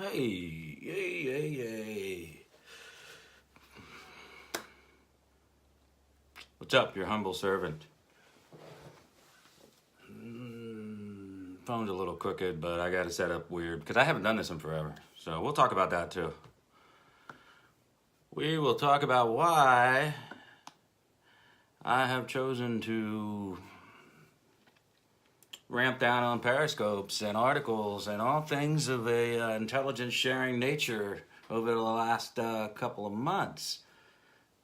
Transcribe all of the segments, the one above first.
Hey, hey, hey, hey. What's up, your humble servant? Phone's a little crooked, but I got it set up weird because I haven't done this in forever. So we'll talk about that too. We will talk about why I have chosen to ramp down on periscopes and articles and all things of a intelligence sharing nature over the last couple of months.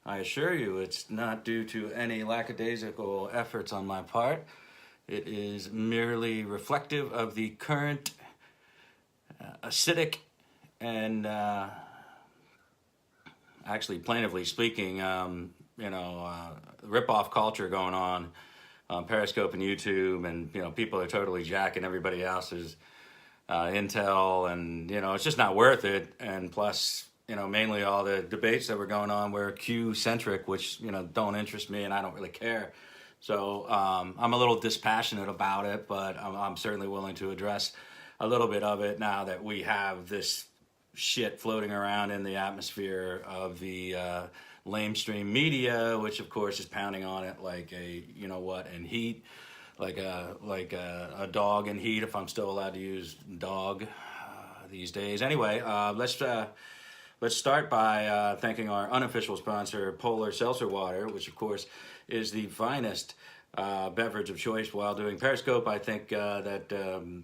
I assure you it's not due to any lackadaisical efforts on my part. It is merely reflective of the current acidic and actually plaintively speaking, rip-off culture going on Periscope and YouTube, and people are totally jacking everybody else's intel, and it's just not worth it. And plus, mainly all the debates that were going on were Q-centric, which don't interest me, and I don't really care. So I'm a little dispassionate about it, but I'm certainly willing to address a little bit of it now that we have this shit floating around in the atmosphere of the lamestream media, which of course is pounding on it like a in heat, like a dog in heat, if I'm still allowed to use dog these days. Anyway, let's start by thanking our unofficial sponsor, Polar Seltzer Water, which of course is the finest beverage of choice while doing Periscope. I think that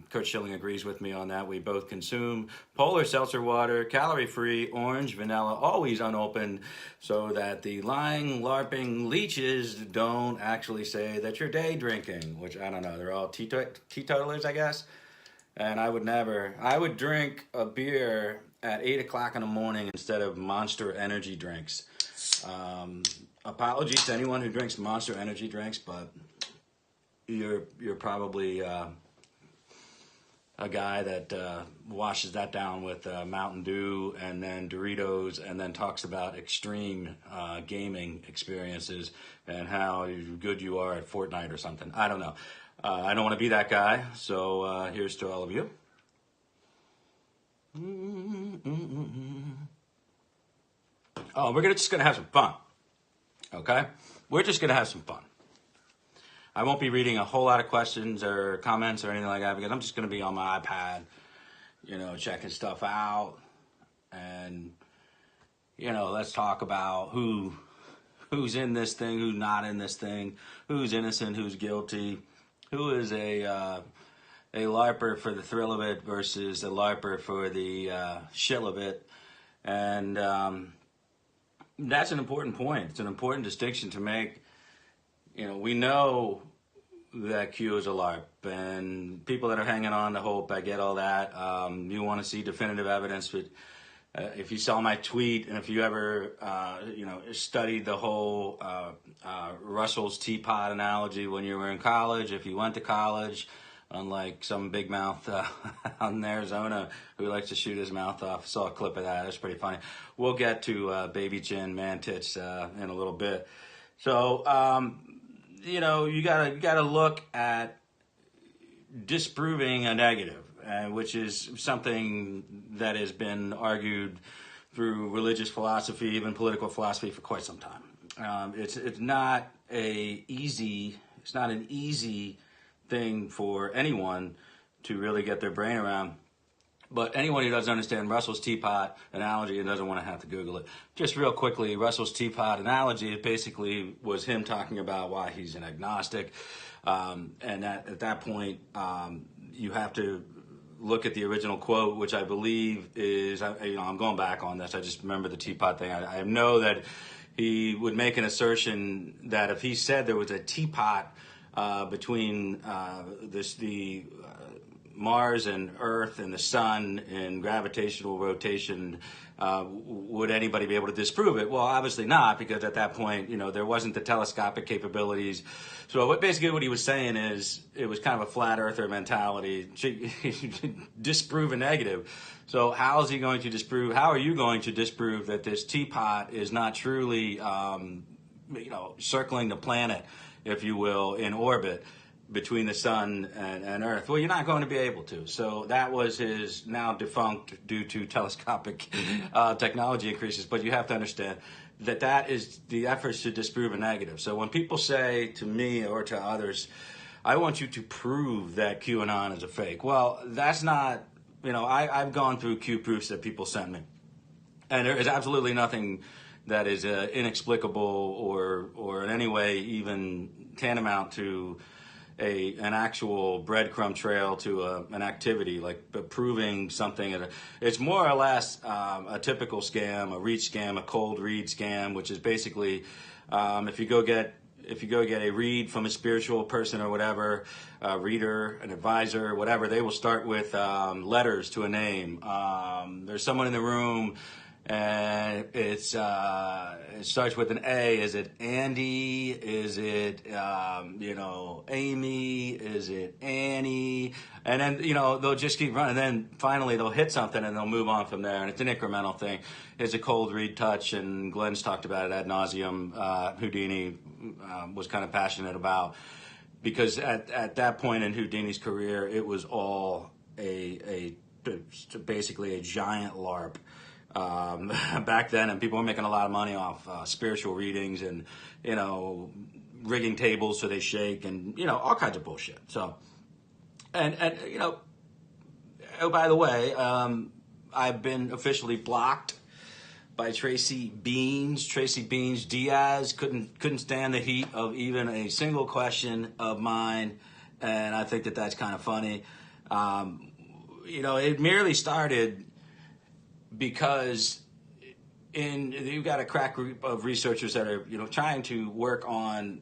Kurt Schilling agrees with me on that. We both consume Polar Seltzer Water, calorie-free, orange, vanilla, always unopened, so that the lying, LARPing leeches don't actually say that you're day drinking, which I don't know. They're all teetotalers, I guess. And I would drink a beer at 8 o'clock in the morning instead of Monster energy drinks. Apologies to anyone who drinks Monster energy drinks, but you're probably a guy that washes that down with Mountain Dew and then Doritos, and then talks about extreme gaming experiences and how good you are at Fortnite or something. I don't know. I don't want to be that guy, so here's to all of you. Oh, we're just gonna have some fun. Okay? We're just going to have some fun. I won't be reading a whole lot of questions or comments or anything like that because I'm just going to be on my iPad, checking stuff out. And, let's talk about who's in this thing, who's not in this thing, who's innocent, who's guilty, who is a LARPer for the thrill of it versus a LARPer for the shill of it. And that's an important point. It's an important distinction to make. We know that Q is a LARP, and people that are hanging on to hope, I get all that. You want to see definitive evidence, but if you saw my tweet, and if you ever, studied the whole Russell's teapot analogy when you were in college, if you went to college, unlike some big mouth out in Arizona who likes to shoot his mouth off. I saw a clip of that. It's pretty funny. We'll get to baby chin, man tits in a little bit. So, you gotta look at disproving a negative, which is something that has been argued through religious philosophy, even political philosophy, for quite some time. It's not an easy thing for anyone to really get their brain around. But anyone who doesn't understand Russell's teapot analogy and doesn't want to have to Google it, just real quickly, Russell's teapot analogy, it basically was him talking about why he's an agnostic. And at that point, you have to look at the original quote, which I believe is, I'm going back on this. I just remember the teapot thing. I know that he would make an assertion that if he said there was a teapot between the Mars and Earth and the Sun in gravitational rotation, would anybody be able to disprove it? Well, obviously not, because at that point, there wasn't the telescopic capabilities. So what he was saying is it was kind of a flat earther mentality, disprove a negative. So how are you going to disprove that this teapot is not truly, circling the planet, if you will, in orbit? between the sun and Earth. Well, you're not going to be able to. So that was his, now defunct due to telescopic technology increases. But you have to understand that that is the efforts to disprove a negative. So when people say to me or to others, I want you to prove that QAnon is a fake. Well, that's not, I've gone through Q proofs that people sent me. And there is absolutely nothing that is inexplicable or in any way even tantamount to an actual breadcrumb trail to an activity, like proving something. It's more or less a typical scam, a reach scam, a cold read scam, which is basically if you go get a read from a spiritual person or whatever, a reader, an advisor, whatever, they will start with letters to a name. There's someone in the room, and it starts with an A. Is it Andy? Is it Amy? Is it Annie? And then they'll just keep running. And then finally they'll hit something and they'll move on from there. And it's an incremental thing. It's a cold read touch, and Glenn's talked about it ad nauseum. Houdini was kind of passionate about, because at that point in Houdini's career, it was all basically a giant LARP. Back then, and people were making a lot of money off spiritual readings and rigging tables so they shake, and all kinds of bullshit. So, and oh, by the way, I've been officially blocked by Tracy Beans Diaz. Couldn't stand the heat of even a single question of mine, and I think that that's kind of funny. It merely started because you've got a crack group of researchers that are trying to work on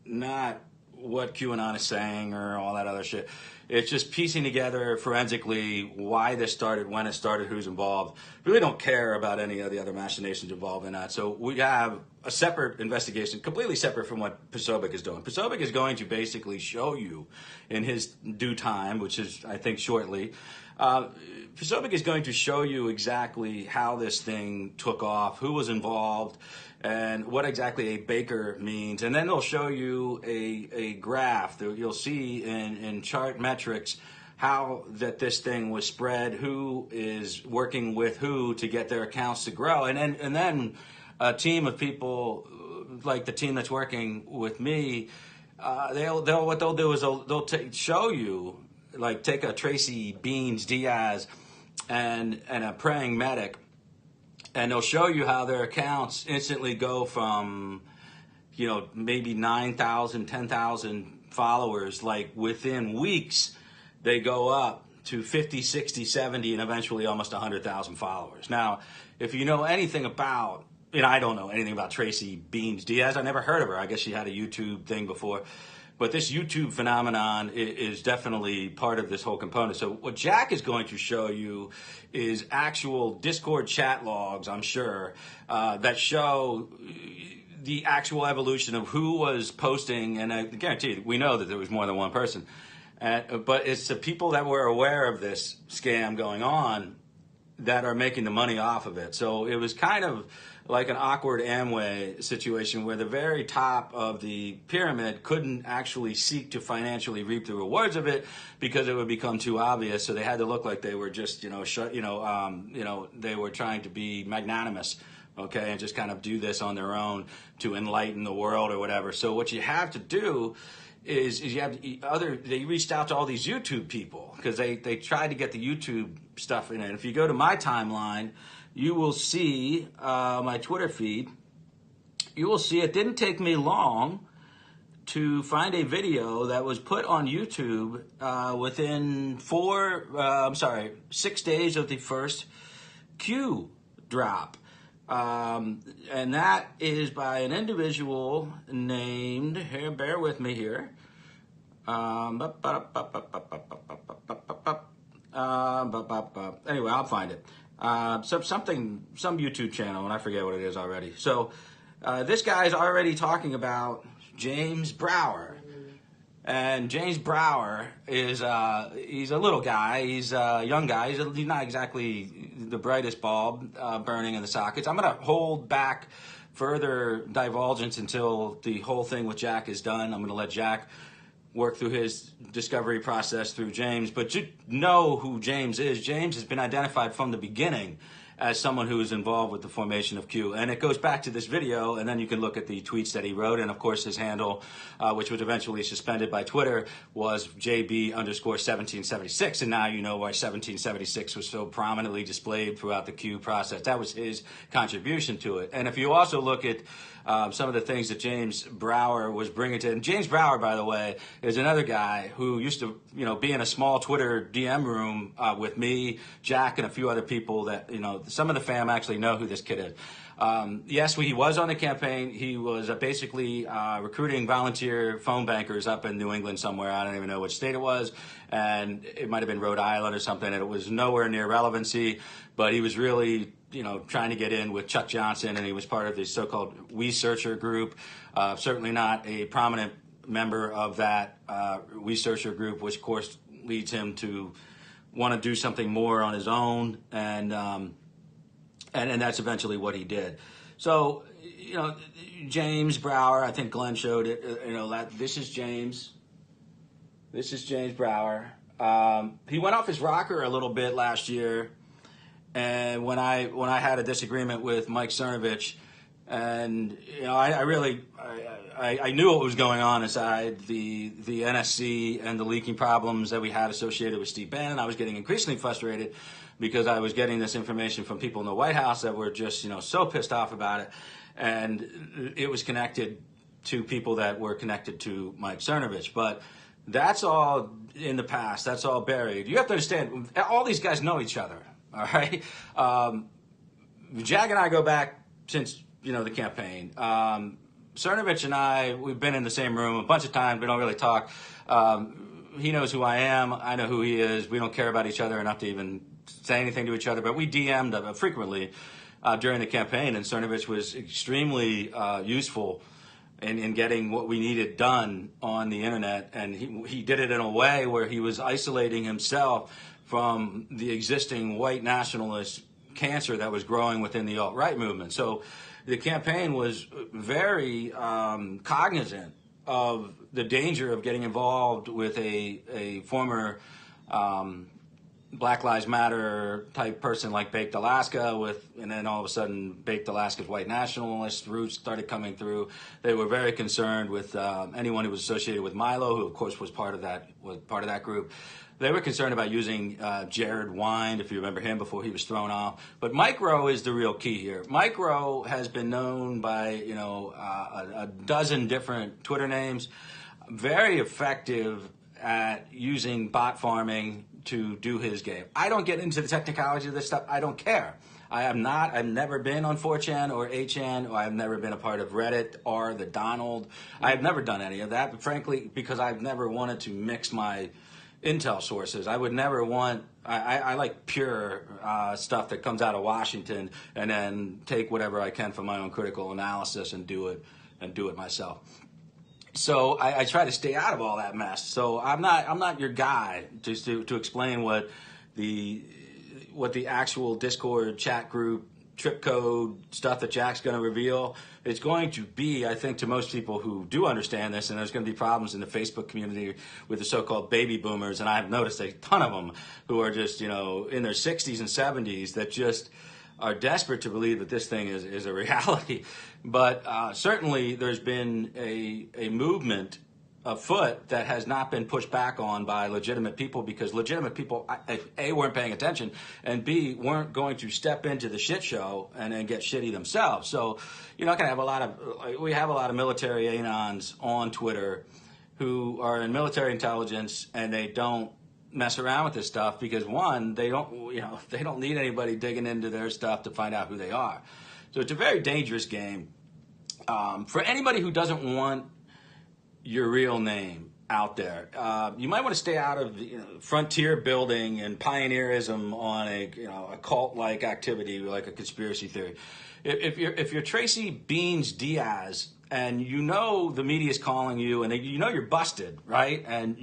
not what QAnon is saying or all that other shit. It's just piecing together forensically why this started, when it started, who's involved. Really don't care about any of the other machinations involved in that. So we have a separate investigation, completely separate from what Posobiec is doing. Posobiec is going to basically show you in his due time, which is, I think, shortly. Posobiec is going to show you exactly how this thing took off, who was involved, and what exactly a baker means. And then they'll show you a graph that you'll see in chart metrics how that this thing was spread, who is working with who to get their accounts to grow. And then a team of people like the team that's working with me, what they'll do is they'll show you, like, take a Tracy Beans Diaz and a praying medic, and they'll show you how their accounts instantly go from, maybe 9,000, 10,000 followers. Like within weeks, they go up to 50, 60, 70, and eventually almost 100,000 followers. Now, if you know anything about, I don't know anything about Tracy Beans Diaz. I never heard of her. I guess she had a YouTube thing before. But this YouTube phenomenon is definitely part of this whole component. So what Jack is going to show you is actual Discord chat logs, I'm sure, that show the actual evolution of who was posting. And I guarantee you, we know that there was more than one person. But it's the people that were aware of this scam going on that are making the money off of it. So it was kind of like an awkward Amway situation where the very top of the pyramid couldn't actually seek to financially reap the rewards of it because it would become too obvious. So they had to look like they were just, they were trying to be magnanimous, okay, and just kind of do this on their own to enlighten the world or whatever. So what you have to do is you have they reached out to all these YouTube people because they tried to get the YouTube stuff in it. And if you go to my timeline, you will see my Twitter feed. You will see it didn't take me long to find a video that was put on YouTube within 6 days of the first Q drop. And that is by an individual named, here, bear with me here. Anyway, I'll find it. Some YouTube channel, and I forget what it is already. So this guy's already talking about James Brower. And James Brower is he's a little guy. He's a young guy. He's not exactly the brightest bulb burning in the sockets. I'm going to hold back further divulgence until the whole thing with Jack is done. I'm going to let Jack work through his discovery process through James, but you know who James is. James has been identified from the beginning as someone who is involved with the formation of Q. And it goes back to this video, and then you can look at the tweets that he wrote. And of course, his handle, which was eventually suspended by Twitter, was JB_1776. And now you know why 1776 was so prominently displayed throughout the Q process. That was his contribution to it. And if you also look at some of the things that James Brower was bringing to it. And James Brower, by the way, is another guy who used to, be in a small Twitter DM room with me, Jack, and a few other people that, some of the fam actually know who this kid is. Yes, he was on the campaign. He was basically recruiting volunteer phone bankers up in New England somewhere. I don't even know which state it was. And it might have been Rhode Island or something. And it was nowhere near relevancy. But he was really, trying to get in with Chuck Johnson. And he was part of the so-called We Searcher group. Certainly not a prominent member of that We Searcher group, which, of course, leads him to want to do something more on his own. And that's eventually what he did. So, James Brower, I think Glenn showed it, this is James. This is James Brower. He went off his rocker a little bit last year. And when I had a disagreement with Mike Cernovich, and, I knew what was going on inside the NSC and the leaking problems that we had associated with Steve Bannon. I was getting increasingly frustrated because I was getting this information from people in the White House that were just, so pissed off about it. And it was connected to people that were connected to Mike Cernovich. But that's all in the past. That's all buried. You have to understand, all these guys know each other, all right? Jag and I go back since, the campaign. Cernovich and I, we've been in the same room a bunch of times. We don't really talk. He knows who I am. I know who he is. We don't care about each other enough to even say anything to each other, but we DM'd frequently during the campaign, and Cernovich was extremely useful in getting what we needed done on the internet, and he did it in a way where he was isolating himself from the existing white nationalist cancer that was growing within the alt-right movement. So the campaign was very cognizant of the danger of getting involved with a former Black Lives Matter type person like Baked Alaska and then all of a sudden Baked Alaska's white nationalist roots started coming through. They were very concerned with anyone who was associated with Milo, who of course was part of that group. They were concerned about using Jared Wind, if you remember him, before he was thrown off. But Mike Rowe is the real key here. Mike Rowe has been known by a dozen different Twitter names, very effective at using bot farming to do his game. I don't get into the technicality of this stuff. I don't care. I've never been on 4chan or 8chan, or I've never been a part of Reddit or the Donald. I've never done any of that, but frankly, because I've never wanted to mix my intel sources. I would never want, I like pure stuff that comes out of Washington and then take whatever I can from my own critical analysis and do it myself. So I try to stay out of all that mess. So I'm not your guy just to explain what the actual Discord chat group trip code stuff that Jack's going to reveal. It's going to be, I think, to most people who do understand this, and there's going to be problems in the Facebook community with the so-called baby boomers, and I've noticed a ton of them who are just, in their 60s and 70s that just are desperate to believe that this thing is a reality. But certainly there's been a movement afoot that has not been pushed back on by legitimate people, because legitimate people, A, weren't paying attention, and B, weren't going to step into the shit show and then get shitty themselves. So you're not going to have we have a lot of military anons on Twitter who are in military intelligence, and they don't mess around with this stuff because, one, they don't need anybody digging into their stuff to find out who they are. So it's a very dangerous game. For anybody who doesn't want your real name out there, you might want to stay out of frontier building and pioneerism on a cult-like activity like a conspiracy theory. If you're Tracy Beans Diaz and the media is calling you and you're busted, right? And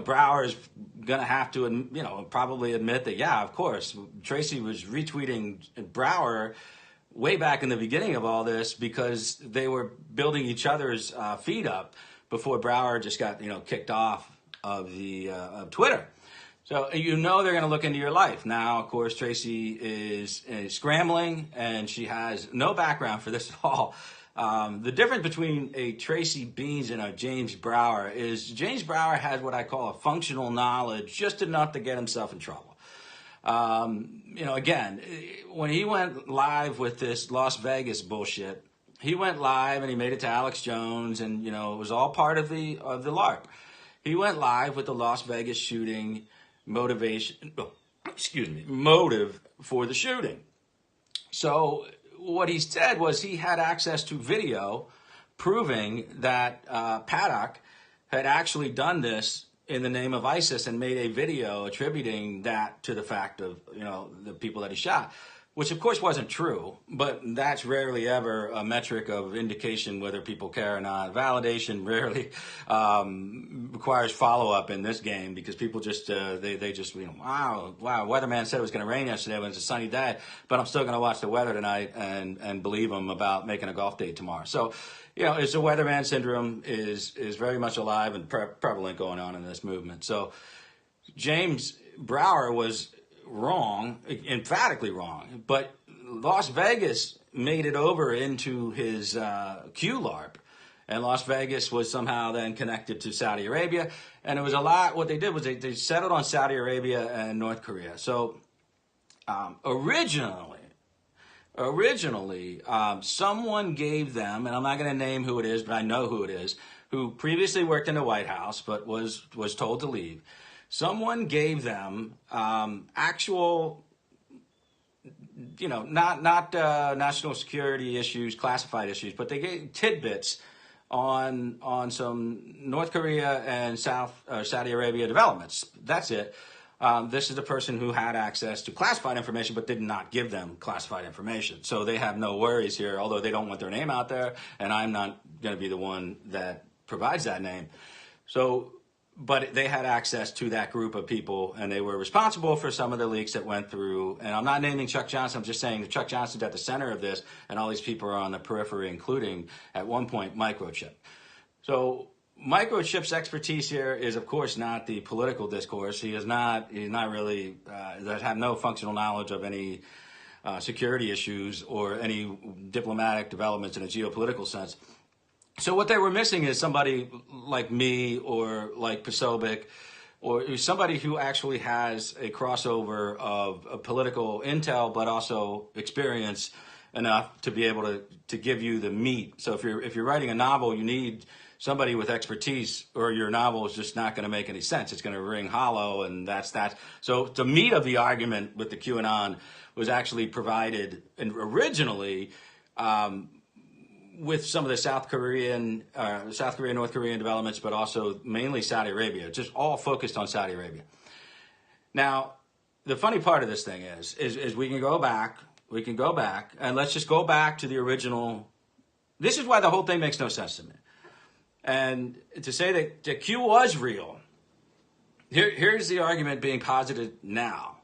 Brower is going to have to probably admit that, yeah, of course, Tracy was retweeting Brower way back in the beginning of all this because they were building each other's feed up. before Brower just got, kicked off of the of Twitter. So they're going to look into your life. Now, of course, Tracy is scrambling, and she has no background for this at all. The difference between a Tracy Beans and a James Brower is James Brower has what I call a functional knowledge, just enough to get himself in trouble. Again, when he went live with this Las Vegas bullshit, he went live and he made it to Alex Jones, and it was all part of the LARP. He went live with the Las Vegas shooting motive for the shooting. So what he said was he had access to video proving that Paddock had actually done this in the name of ISIS and made a video attributing that to the fact of, the people that he shot, which of course wasn't true, but that's rarely ever a metric of indication whether people care or not. Validation rarely requires follow-up in this game because people just, they just, wow, weatherman said it was going to rain yesterday when it's a sunny day, but I'm still going to watch the weather tonight and believe him about making a golf date tomorrow. So, it's the weatherman syndrome is very much alive and prevalent going on in this movement. So James Brower was wrong, emphatically wrong, but Las Vegas made it over into his Q LARP, and Las Vegas was somehow then connected to Saudi Arabia, and it was a lot. What they did was they settled on Saudi Arabia and North Korea. So originally, someone gave them, and I'm not going to name who it is, but I know who it is, who previously worked in the White House but was told to leave. Someone gave them actual, not national security issues, classified issues, but they gave tidbits on some North Korea and Saudi Arabia developments. That's it. This is the person who had access to classified information but did not give them classified information. So they have no worries here, although they don't want their name out there, and I'm not going to be the one that provides that name. So, but they had access to that group of people, and they were responsible for some of the leaks that went through. And I'm not naming Chuck Johnson. I'm just saying that Chuck Johnson's at the center of this, and all these people are on the periphery, including, at one point, Microchip. So Microchip's expertise here is, of course, not the political discourse. He's not really, have no functional knowledge of any security issues or any diplomatic developments in a geopolitical sense. So what they were missing is somebody like me or like Posobiec, or somebody who actually has a crossover of political intel, but also experience enough to be able to give you the meat. So if you're writing a novel, you need somebody with expertise, or your novel is just not going to make any sense. It's going to ring hollow, and that's that. So the meat of the argument with the QAnon was actually provided originally with some of the South Korean, North Korean developments, but also mainly Saudi Arabia, just all focused on Saudi Arabia. Now, the funny part of this thing is we can go back, and let's just go back to the original. This is why the whole thing makes no sense to me. And to say that the Q was real, here's the argument being posited now.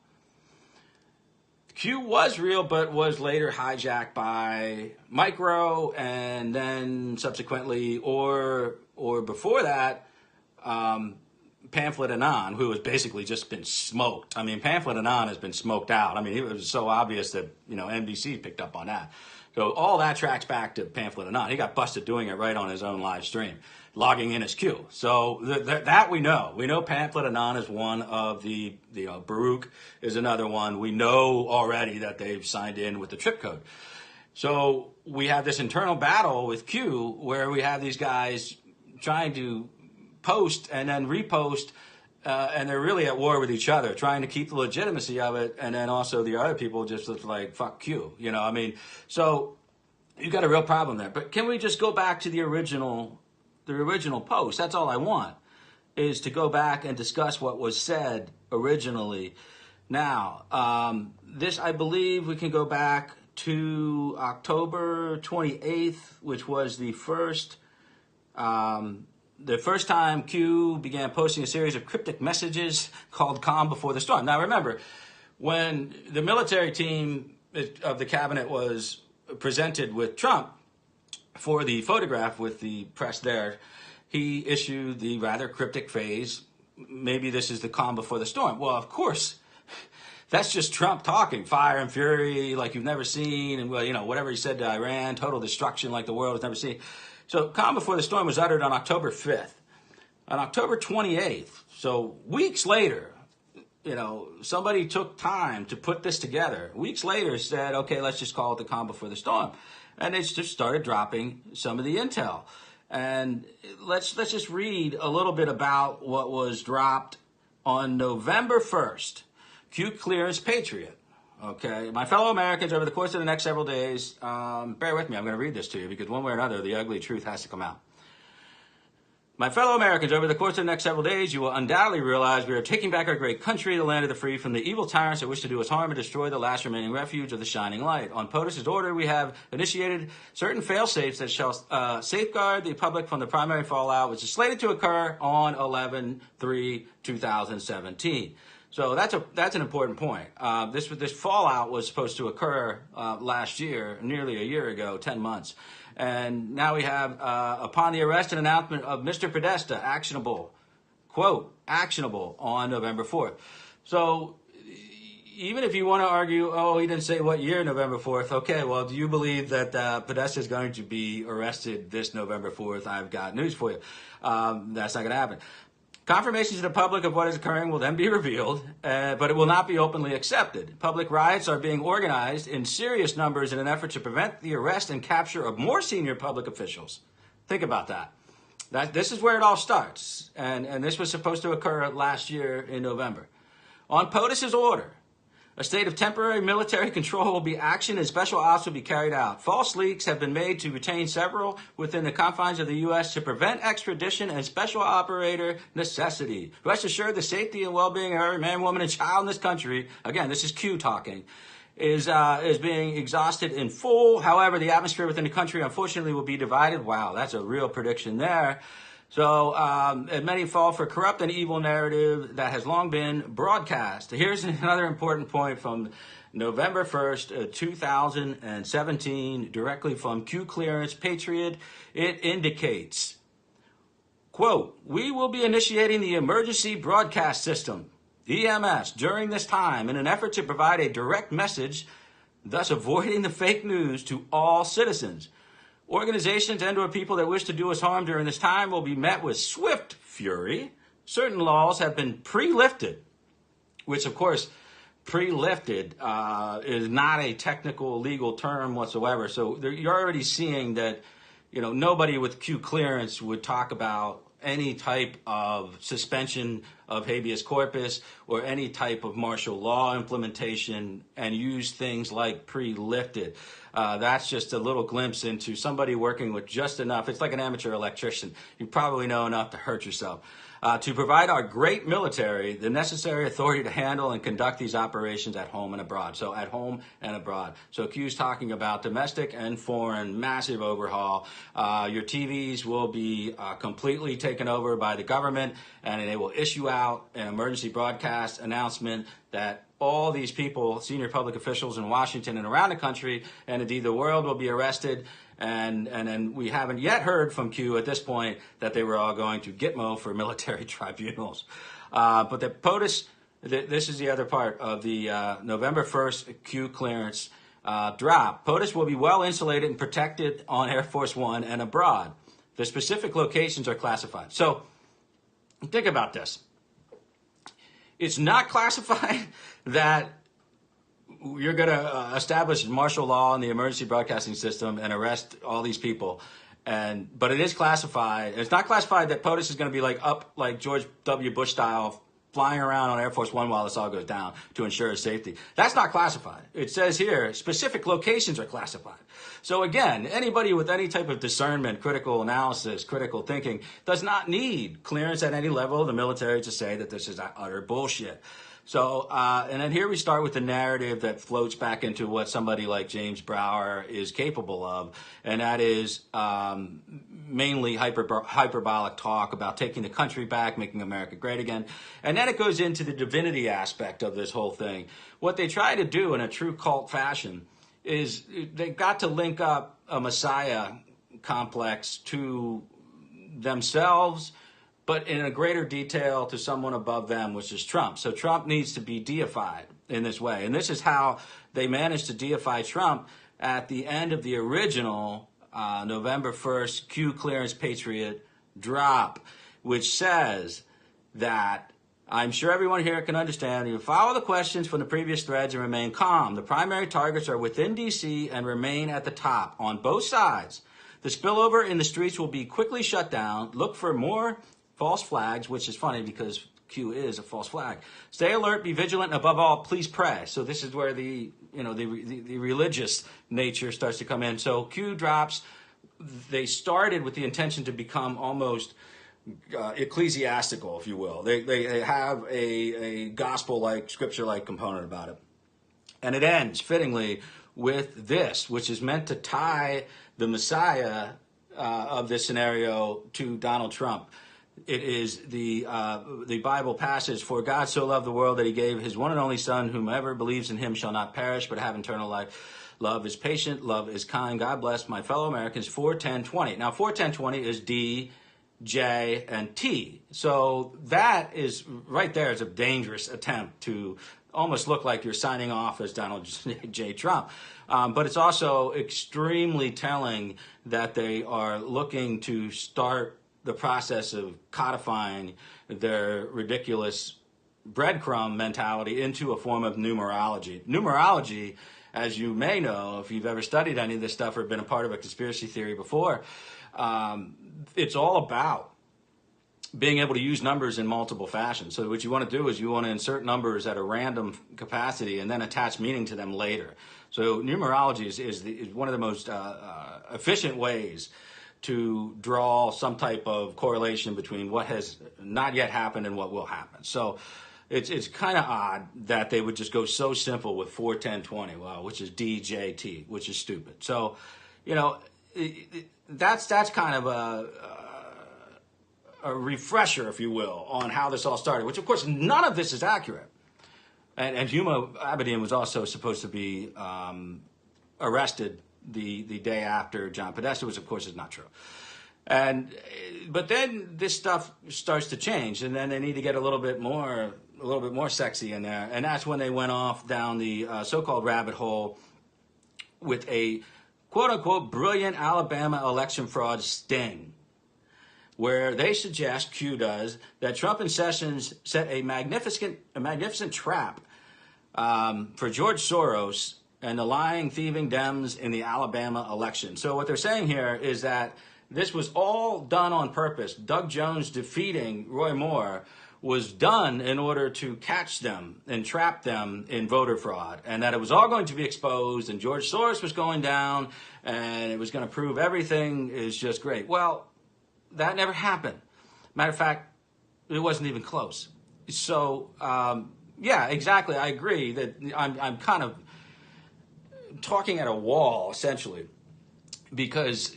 Q was real, but was later hijacked by Micro, and then subsequently, or before that, Pamphlet Anon, who has basically just been smoked. I mean, Pamphlet Anon has been smoked out. I mean, it was so obvious that NBC picked up on that. So all that tracks back to Pamphlet Anon. He got busted doing it right on his own live stream, logging in as Q. So that we know. We know Pamphlet Anon is one of the Baruch is another one. We know already that they've signed in with the trip code. So we have this internal battle with Q where we have these guys trying to post and then repost, and they're really at war with each other, trying to keep the legitimacy of it, and then also the other people just look like, fuck Q, so you've got a real problem there. But can we just go back to the original post? That's all I want, is to go back and discuss what was said originally. Now, this, I believe we can go back to October 28th, which was the first time Q began posting a series of cryptic messages called Calm Before the Storm. Now remember, when the military team of the cabinet was presented with Trump for the photograph with the press there, he issued the rather cryptic phrase, maybe this is the calm before the storm. Well, of course, that's just Trump talking, fire and fury like you've never seen, and, well, you know, whatever he said to Iran, total destruction like the world has never seen. So calm before the storm was uttered on October 5th. On October 28th, so weeks later, you know, somebody took time to put this together. Weeks later said, okay, let's just call it the calm before the storm. And they just started dropping some of the intel. And let's just read a little bit about what was dropped on November 1st. Q clearance Patriot. Okay, my fellow Americans, over the course of the next several days, bear with me, I'm going to read this to you because one way or another, the ugly truth has to come out. My fellow Americans, over the course of the next several days, you will undoubtedly realize we are taking back our great country, the land of the free, from the evil tyrants that wish to do us harm and destroy the last remaining refuge of the shining light. On POTUS's order, we have initiated certain fail-safes that shall safeguard the public from the primary fallout, which is slated to occur on 11/3/2017. So that's an important point. This fallout was supposed to occur last year, nearly a year ago, 10 months. And now we have, upon the arrest and announcement of Mr. Podesta, actionable, quote, actionable on November 4th. So even if you want to argue, oh, he didn't say what year, November 4th, okay, well, do you believe that Podesta is going to be arrested this November 4th? I've got news for you. That's not going to happen. Confirmation to the public of what is occurring will then be revealed, but it will not be openly accepted. Public riots are being organized in serious numbers in an effort to prevent the arrest and capture of more senior public officials. Think about that. This is where it all starts, and this was supposed to occur last year in November. On POTUS's order, a state of temporary military control will be actioned and special ops will be carried out. False leaks have been made to retain several within the confines of the U.S. to prevent extradition and special operator necessity. Rest assured the safety and well-being of every man, woman, and child in this country, again, this is Q talking, is being exhausted in full. However, the atmosphere within the country, unfortunately, will be divided. Wow, that's a real prediction there. So, and many fall for corrupt and evil narrative that has long been broadcast. Here's another important point from November 1st, 2017, directly from Q Clearance Patriot. It indicates, quote, we will be initiating the Emergency Broadcast System, EMS, during this time in an effort to provide a direct message, thus avoiding the fake news to all citizens. Organizations and or people that wish to do us harm during this time will be met with swift fury. Certain laws have been pre-lifted, which of course, pre-lifted is not a technical legal term whatsoever. So you're already seeing that, you know, nobody with Q clearance would talk about any type of suspension of habeas corpus or any type of martial law implementation and use things like pre-lifted. That's just a little glimpse into somebody working with just enough. It's like an amateur electrician. You probably know enough to hurt yourself. To provide our great military the necessary authority to handle and conduct these operations at home and abroad. So at home and abroad. So Q's talking about domestic and foreign, massive overhaul. Your TVs will be completely taken over by the government, and they will issue out an emergency broadcast announcement that all these people, senior public officials in Washington and around the country, and indeed the world, will be arrested. And we haven't yet heard from Q at this point that they were all going to Gitmo for military tribunals. But the POTUS, this is the other part of the November 1st Q clearance drop. POTUS will be well insulated and protected on Air Force One and abroad. The specific locations are classified. So think about this. It's not classified that you're going to establish martial law in the emergency broadcasting system and arrest all these people. But it is classified. It's not classified that POTUS is going to be up like George W. Bush style, flying around on Air Force One while this all goes down to ensure his safety. That's not classified. It says here, specific locations are classified. So again, anybody with any type of discernment, critical analysis, critical thinking, does not need clearance at any level of the military to say that this is utter bullshit. So, and then here we start with the narrative that floats back into what somebody like James Brower is capable of, and that is mainly hyperbolic talk about taking the country back, making America great again. And then it goes into the divinity aspect of this whole thing. What they try to do in a true cult fashion is they got to link up a Messiah complex to themselves, but in a greater detail to someone above them, which is Trump. So Trump needs to be deified in this way. And this is how they managed to deify Trump at the end of the original November 1st Q Clearance Patriot drop, which says that, I'm sure everyone here can understand, you follow the questions from the previous threads and remain calm. The primary targets are within D.C. and remain at the top on both sides. The spillover in the streets will be quickly shut down. Look for more false flags, which is funny because Q is a false flag. Stay alert, be vigilant, and above all, please pray. So this is where the religious nature starts to come in. So Q drops. They started with the intention to become almost ecclesiastical, if you will. They have a gospel-like, scripture-like component about it. And it ends, fittingly, with this, which is meant to tie the Messiah of this scenario to Donald Trump. It is the Bible passage, for God so loved the world that he gave his one and only Son, whomever believes in him shall not perish but have eternal life. Love is patient, love is kind. God bless my fellow Americans. 4:10:20. Now 4:10:20 is D, J, and T. So that is right there is a dangerous attempt to almost look like you're signing off as Donald J. Trump. But it's also extremely telling that they are looking to start the process of codifying their ridiculous breadcrumb mentality into a form of numerology. Numerology, as you may know, if you've ever studied any of this stuff or been a part of a conspiracy theory before, it's all about being able to use numbers in multiple fashions. So what you want to do is you want to insert numbers at a random capacity and then attach meaning to them later. So numerology is one of the most efficient ways to draw some type of correlation between what has not yet happened and what will happen. So it's kind of odd that they would just go so simple with 4:10:20, wow, which is DJT, which is stupid. So, that's kind of a refresher, if you will, on how this all started, which of course none of this is accurate. And Huma Abedin was also supposed to be arrested the day after John Podesta, which of course is not true. But then this stuff starts to change, and then they need to get a little bit more sexy in there, and that's when they went off down the so-called rabbit hole with a quote-unquote brilliant Alabama election fraud sting, where they suggest, Q does, that Trump and Sessions set a magnificent trap for George Soros and the lying, thieving Dems in the Alabama election. So what they're saying here is that this was all done on purpose. Doug Jones defeating Roy Moore was done in order to catch them and trap them in voter fraud, and that it was all going to be exposed, and George Soros was going down, and it was going to prove everything is just great. Well, that never happened. Matter of fact, it wasn't even close. So, yeah, exactly. I agree that I'm kind of talking at a wall, essentially, because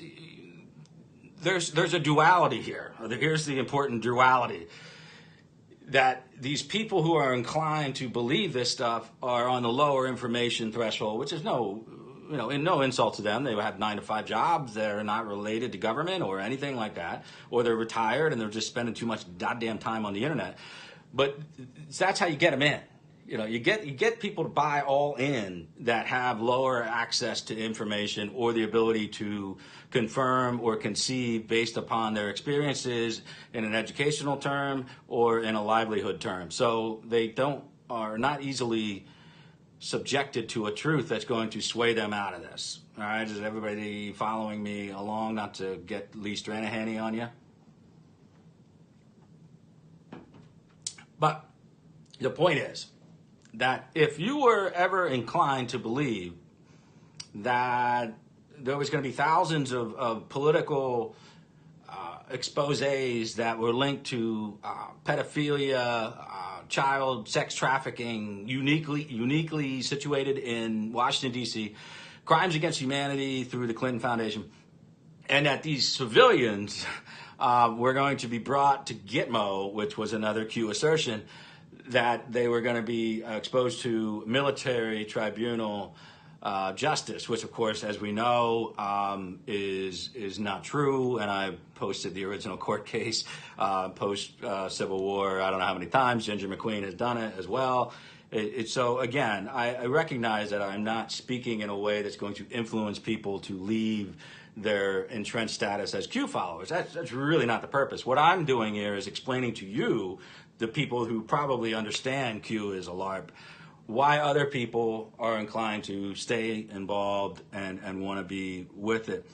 there's a duality here. Here's the important duality, that these people who are inclined to believe this stuff are on the lower information threshold, which is no insult to them. They have 9-to-5 jobs. They're not related to government or anything like that, or they're retired and they're just spending too much goddamn time on the internet. But that's how you get them in. You get people to buy all in that have lower access to information or the ability to confirm or conceive based upon their experiences in an educational term or in a livelihood term. So they are not easily subjected to a truth that's going to sway them out of this. All right, is everybody following me along? Not to get Lee Stranahan on you. But the point is that if you were ever inclined to believe that there was going to be thousands of political exposés that were linked to pedophilia, child sex trafficking, uniquely situated in Washington, D.C., crimes against humanity through the Clinton Foundation, and that these civilians were going to be brought to Gitmo, which was another Q assertion, that they were going to be exposed to military tribunal justice, which of course, as we know, is not true. And I posted the original court case post Civil War. I don't know how many times. Ginger McQueen has done it as well. So again, I recognize that I'm not speaking in a way that's going to influence people to leave their entrenched status as Q followers. That's really not the purpose. What I'm doing here is explaining to you, the people who probably understand Q is a LARP, why other people are inclined to stay involved and want to be with it.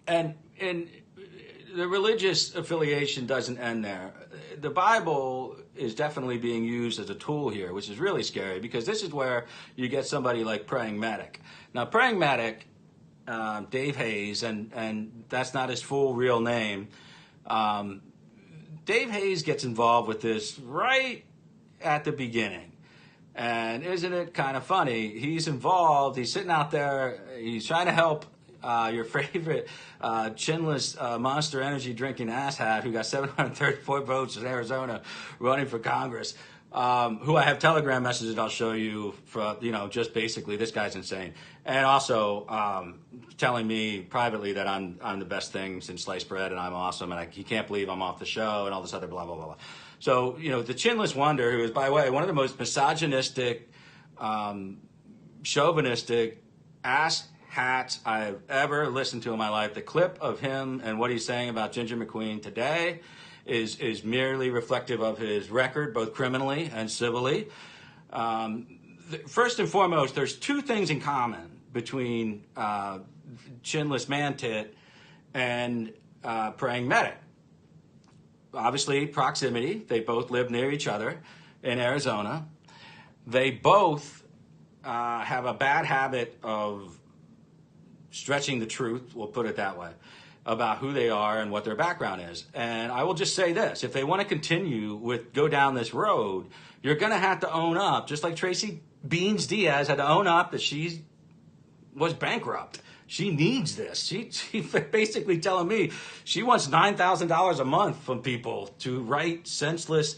And the religious affiliation doesn't end there. The Bible is definitely being used as a tool here, which is really scary, because this is where you get somebody like Praying Medic. Now, Praying Medic, Dave Hayes, and that's not his full real name, Dave Hayes gets involved with this right at the beginning. And isn't it kind of funny? He's involved, he's sitting out there, he's trying to help your favorite chinless Monster Energy drinking asshat who got 734 votes in Arizona running for Congress, who I have Telegram messages I'll show you for, just basically, this guy's insane. And also telling me privately that I'm the best thing since sliced bread and I'm awesome and he can't believe I'm off the show and all this other blah, blah, blah, blah. So, the chinless wonder, who is, by the way, one of the most misogynistic, chauvinistic ass hats I've ever listened to in my life. The clip of him and what he's saying about Ginger McQueen today is merely reflective of his record, both criminally and civilly. First and foremost, there's two things in common between Chinless Mantit and Praying Medic. Obviously, proximity. They both live near each other in Arizona. They both have a bad habit of stretching the truth, we'll put it that way, about who they are and what their background is. And I will just say this, if they want to continue go down this road, you're going to have to own up, just like Tracy Beans Diaz had to own up that she was bankrupt. She needs this. She basically telling me she wants $9,000 a month from people to write senseless,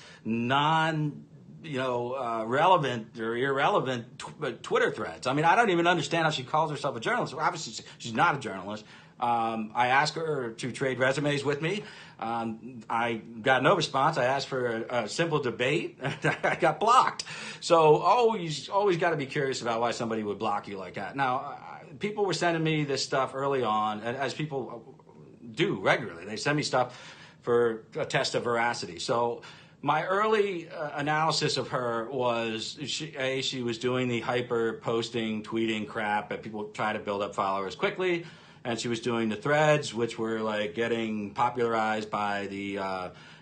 relevant or irrelevant Twitter threads. I mean, I don't even understand how she calls herself a journalist. Obviously, she's not a journalist. I asked her to trade resumes with me. I got no response. I asked for a simple debate. I got blocked. So always got to be curious about why somebody would block you like that. Now, people were sending me this stuff early on, as people do regularly. They send me stuff for a test of veracity. So my early analysis of her was, she was doing the hyper posting, tweeting crap that people try to build up followers quickly. And she was doing the threads, which were like getting popularized by the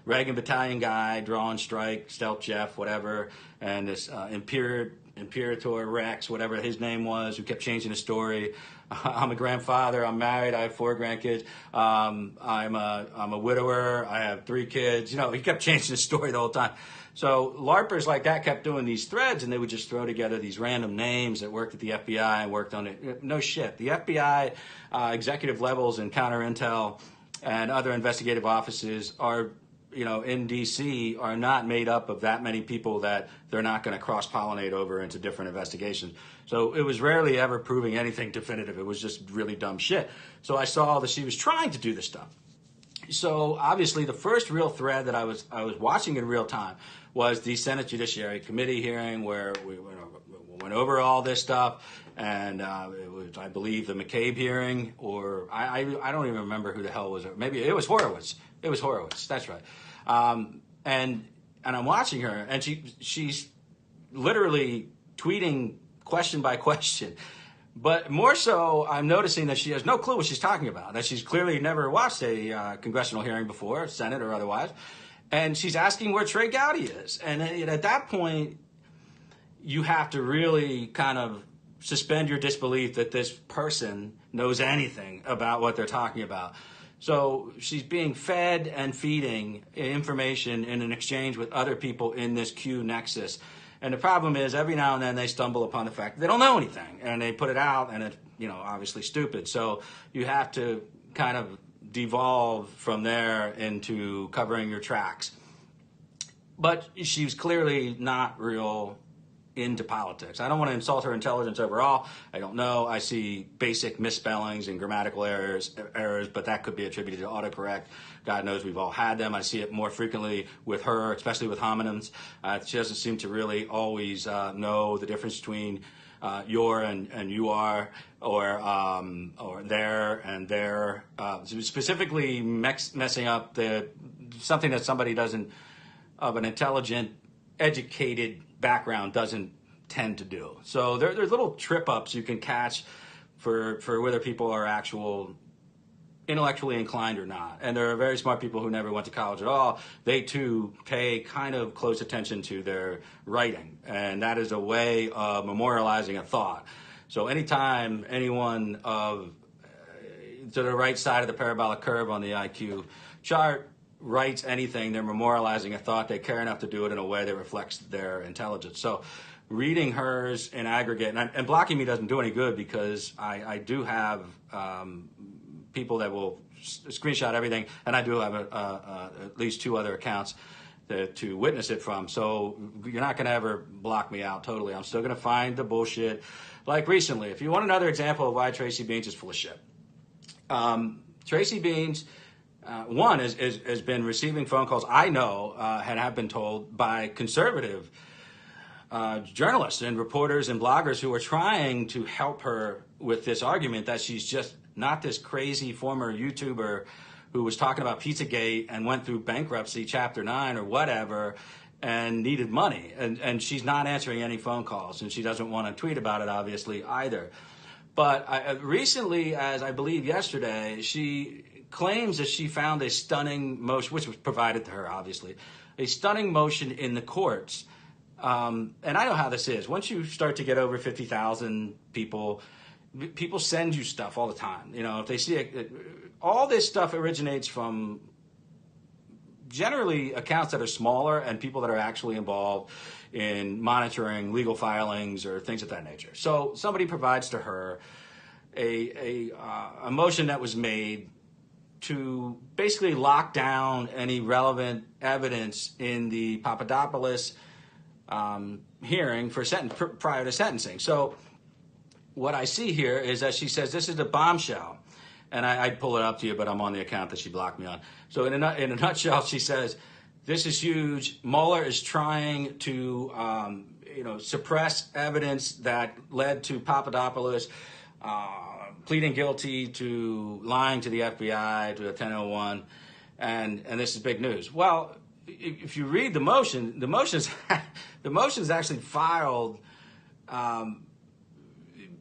Reagan Battalion guy, Draw and Strike, Stealth Jeff, whatever, and this Imperator Rex, whatever his name was, who kept changing the story. I'm a grandfather. I'm married. I have 4 grandkids. I'm a widower. I have 3 kids. He kept changing the story the whole time. So LARPers like that kept doing these threads, and they would just throw together these random names that worked at the FBI and worked on it. No shit. The FBI executive levels in counter intel and other investigative offices are, in D.C. are not made up of that many people that they're not going to cross-pollinate over into different investigations. So it was rarely ever proving anything definitive. It was just really dumb shit. So I saw that she was trying to do this stuff. So obviously the first real thread that I was watching in real time was the Senate Judiciary Committee hearing, where we went over all this stuff, and it was, I believe, the McCabe hearing, or I don't even remember who the hell was it. Maybe it was Horowitz. It was Horowitz. That's right. And I'm watching her, and she's literally tweeting question by question. But more so, I'm noticing that she has no clue what she's talking about, that she's clearly never watched a congressional hearing before, Senate or otherwise, and she's asking where Trey Gowdy is. And at that point, you have to really kind of suspend your disbelief that this person knows anything about what they're talking about. So she's being fed and feeding information in an exchange with other people in this Q nexus. And the problem is, every now and then they stumble upon the fact that they don't know anything, and they put it out, and it's obviously stupid. So you have to kind of devolve from there into covering your tracks. But she's clearly not real into politics. I don't want to insult her intelligence overall. I don't know. I see basic misspellings and grammatical errors, but that could be attributed to autocorrect. God knows we've all had them. I see it more frequently with her, especially with homonyms. She doesn't seem to really always know the difference between your and you are, or there and there. Specifically messing up something that somebody doesn't, of an intelligent, educated background doesn't tend to do. So there's little trip ups you can catch for whether people are actual intellectually inclined or not. And there are very smart people who never went to college at all. They too pay kind of close attention to their writing. And that is a way of memorializing a thought. So anytime anyone to the right side of the parabolic curve on the IQ chart writes anything, they're memorializing a thought. They care enough to do it in a way that reflects their intelligence. So reading hers in aggregate, and blocking me doesn't do any good, because I do have people that will screenshot everything, and I do have at least 2 other accounts to witness it from. So you're not going to ever block me out totally. I'm still going to find the bullshit. Like recently, if you want another example of why Tracy Beans is full of shit. Tracy Beans, one, has been receiving phone calls, I know, and have been told by conservative journalists and reporters and bloggers who are trying to help her with this argument that she's just not this crazy former YouTuber who was talking about Pizzagate and went through bankruptcy, Chapter 9 or whatever, and needed money. And she's not answering any phone calls, and she doesn't want to tweet about it, obviously, either. But recently, as I believe yesterday, she claims that she found a stunning motion, which was provided to her, obviously, a stunning motion in the courts. And I know how this is. Once you start to get over 50,000 people send you stuff all the time. You know, if they see it, all this stuff originates from generally accounts that are smaller and people that are actually involved in monitoring legal filings or things of that nature. So somebody provides to her a motion that was made to basically lock down any relevant evidence in the Papadopoulos hearing for prior to sentencing. So what I see here is that she says this is a bombshell. And I'd pull it up to you, but I'm on the account that she blocked me on. So in a nutshell, she says, this is huge. Mueller is trying to suppress evidence that led to Papadopoulos pleading guilty to lying to the FBI, to a 1001, and this is big news. Well, if you read the motion is actually filed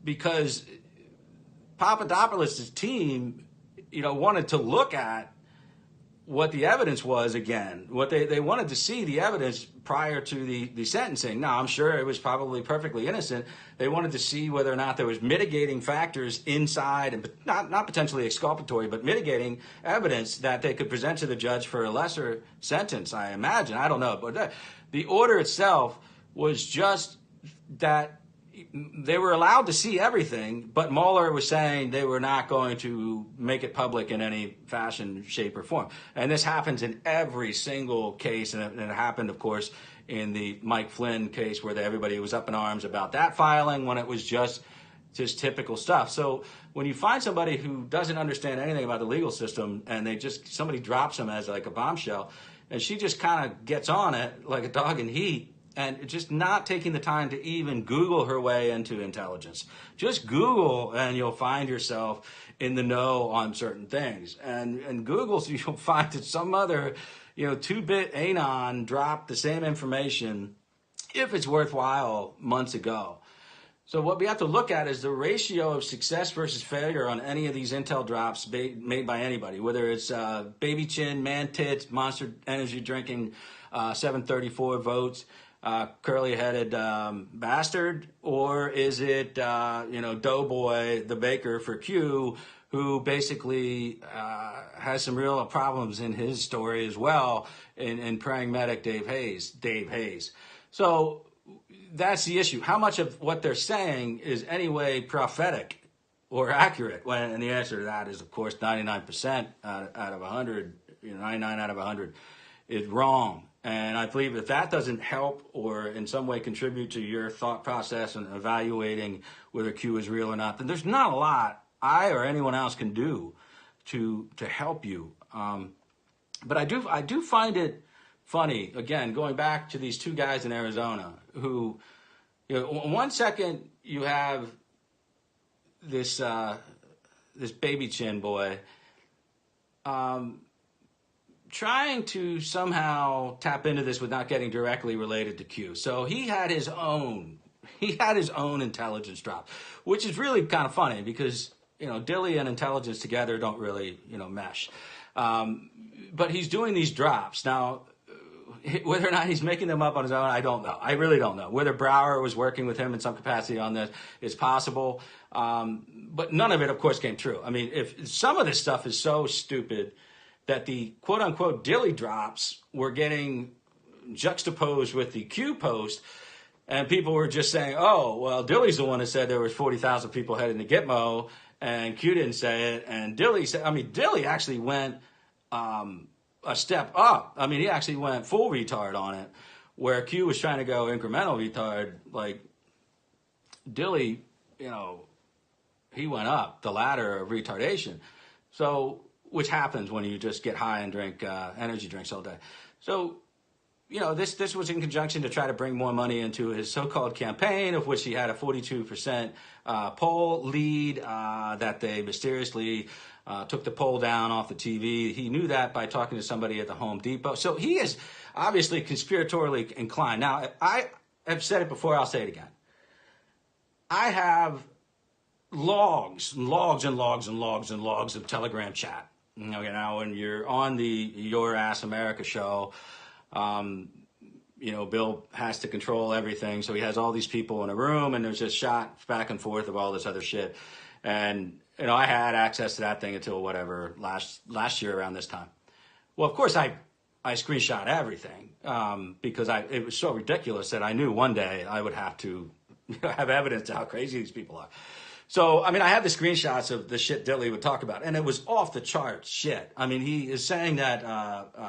because Papadopoulos' team, wanted to look at what the evidence was again. What they wanted to see the evidence prior to the sentencing. Now, I'm sure it was probably perfectly innocent. They wanted to see whether or not there was mitigating factors inside, and not potentially exculpatory, but mitigating evidence that they could present to the judge for a lesser sentence, I imagine. I don't know. But the order itself was just that they were allowed to see everything, but Mueller was saying they were not going to make it public in any fashion, shape, or form. And this happens in every single case, and it happened, of course, in the Mike Flynn case where everybody was up in arms about that filing when it was just typical stuff. So when you find somebody who doesn't understand anything about the legal system and somebody drops them as like a bombshell, and she just kind of gets on it like a dog in heat, and just not taking the time to even Google her way into intelligence. Just Google and you'll find yourself in the know on certain things. And Google, so you'll find that some other, 2-bit anon dropped the same information, if it's worthwhile, months ago. So what we have to look at is the ratio of success versus failure on any of these intel drops made by anybody, whether it's baby chin, man tits, Monster Energy drinking 734 votes, curly-headed bastard, or is it Doughboy the baker for Q, who basically has some real problems in his story as well in praying medic Dave Hayes. So that's the issue. How much of what they're saying is anyway prophetic or accurate? And the answer to that is, of course, 99% out of 100, 99 out of 100 is wrong. And I believe if that doesn't help or in some way contribute to your thought process and evaluating whether Q is real or not, then there's not a lot I or anyone else can do to help you. But I do find it funny, again, going back to these two guys in Arizona who, you know, 1 second you have this this baby chin boy trying to somehow tap into this without getting directly related to Q. So he had his own intelligence drop, which is really kind of funny because, you know, Dilley and intelligence together don't really, you know, mesh. But he's doing these drops. Now, whether or not he's making them up on his own, I don't know. I really don't know. Whether Brower was working with him in some capacity on this is possible. But none of it, of course, came true. I mean, if some of this stuff is so stupid that the quote-unquote Dilley drops were getting juxtaposed with the Q post, and people were just saying, oh, well, Dilley's the one that said there was 40,000 people heading to Gitmo, and Q didn't say it, and Dilley said, I mean, Dilley actually went a step up. I mean, he actually went full retard on it, where Q was trying to go incremental retard. Like, Dilley, you know, he went up the ladder of retardation. So, which happens when you just get high and drink energy drinks all day. So, you know, this was in conjunction to try to bring more money into his so-called campaign, of which he had a 42% poll lead that they mysteriously took the poll down off the TV. He knew that by talking to somebody at the Home Depot. So he is obviously conspiratorially inclined. Now, I have said it before, I'll say it again. I have logs and logs and logs and logs and logs of Telegram chat. Okay, now when you're on the Your Ass America show, you know, Bill has to control everything. So he has all these people in a room and there's just shots back and forth of all this other shit. And, you know, I had access to that thing until whatever, last year around this time. Well, of course, I screenshot everything because it was so ridiculous that I knew one day I would have to have evidence to how crazy these people are. So, I mean, I had the screenshots of the shit Dilley would talk about, and it was off the charts shit. I mean, he is saying that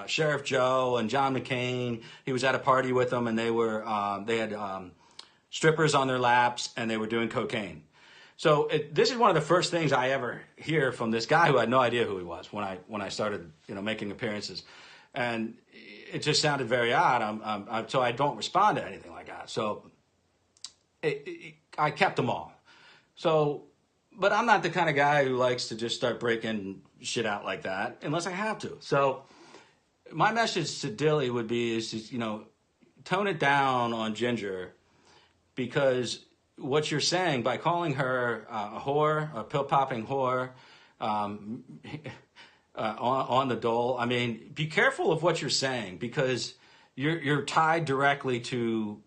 Sheriff Joe and John McCain, he was at a party with them, and they had strippers on their laps, and they were doing cocaine. So this is one of the first things I ever hear from this guy who I had no idea who he was when I started, you know, making appearances, and it just sounded very odd. So I don't respond to anything like that. So I kept them all. So, but I'm not the kind of guy who likes to just start breaking shit out like that unless I have to. So my message to Dilley would be is, you know, tone it down on Ginger, because what you're saying by calling her a whore, a pill-popping whore, on the dole, I mean, be careful of what you're saying, because you're tied directly to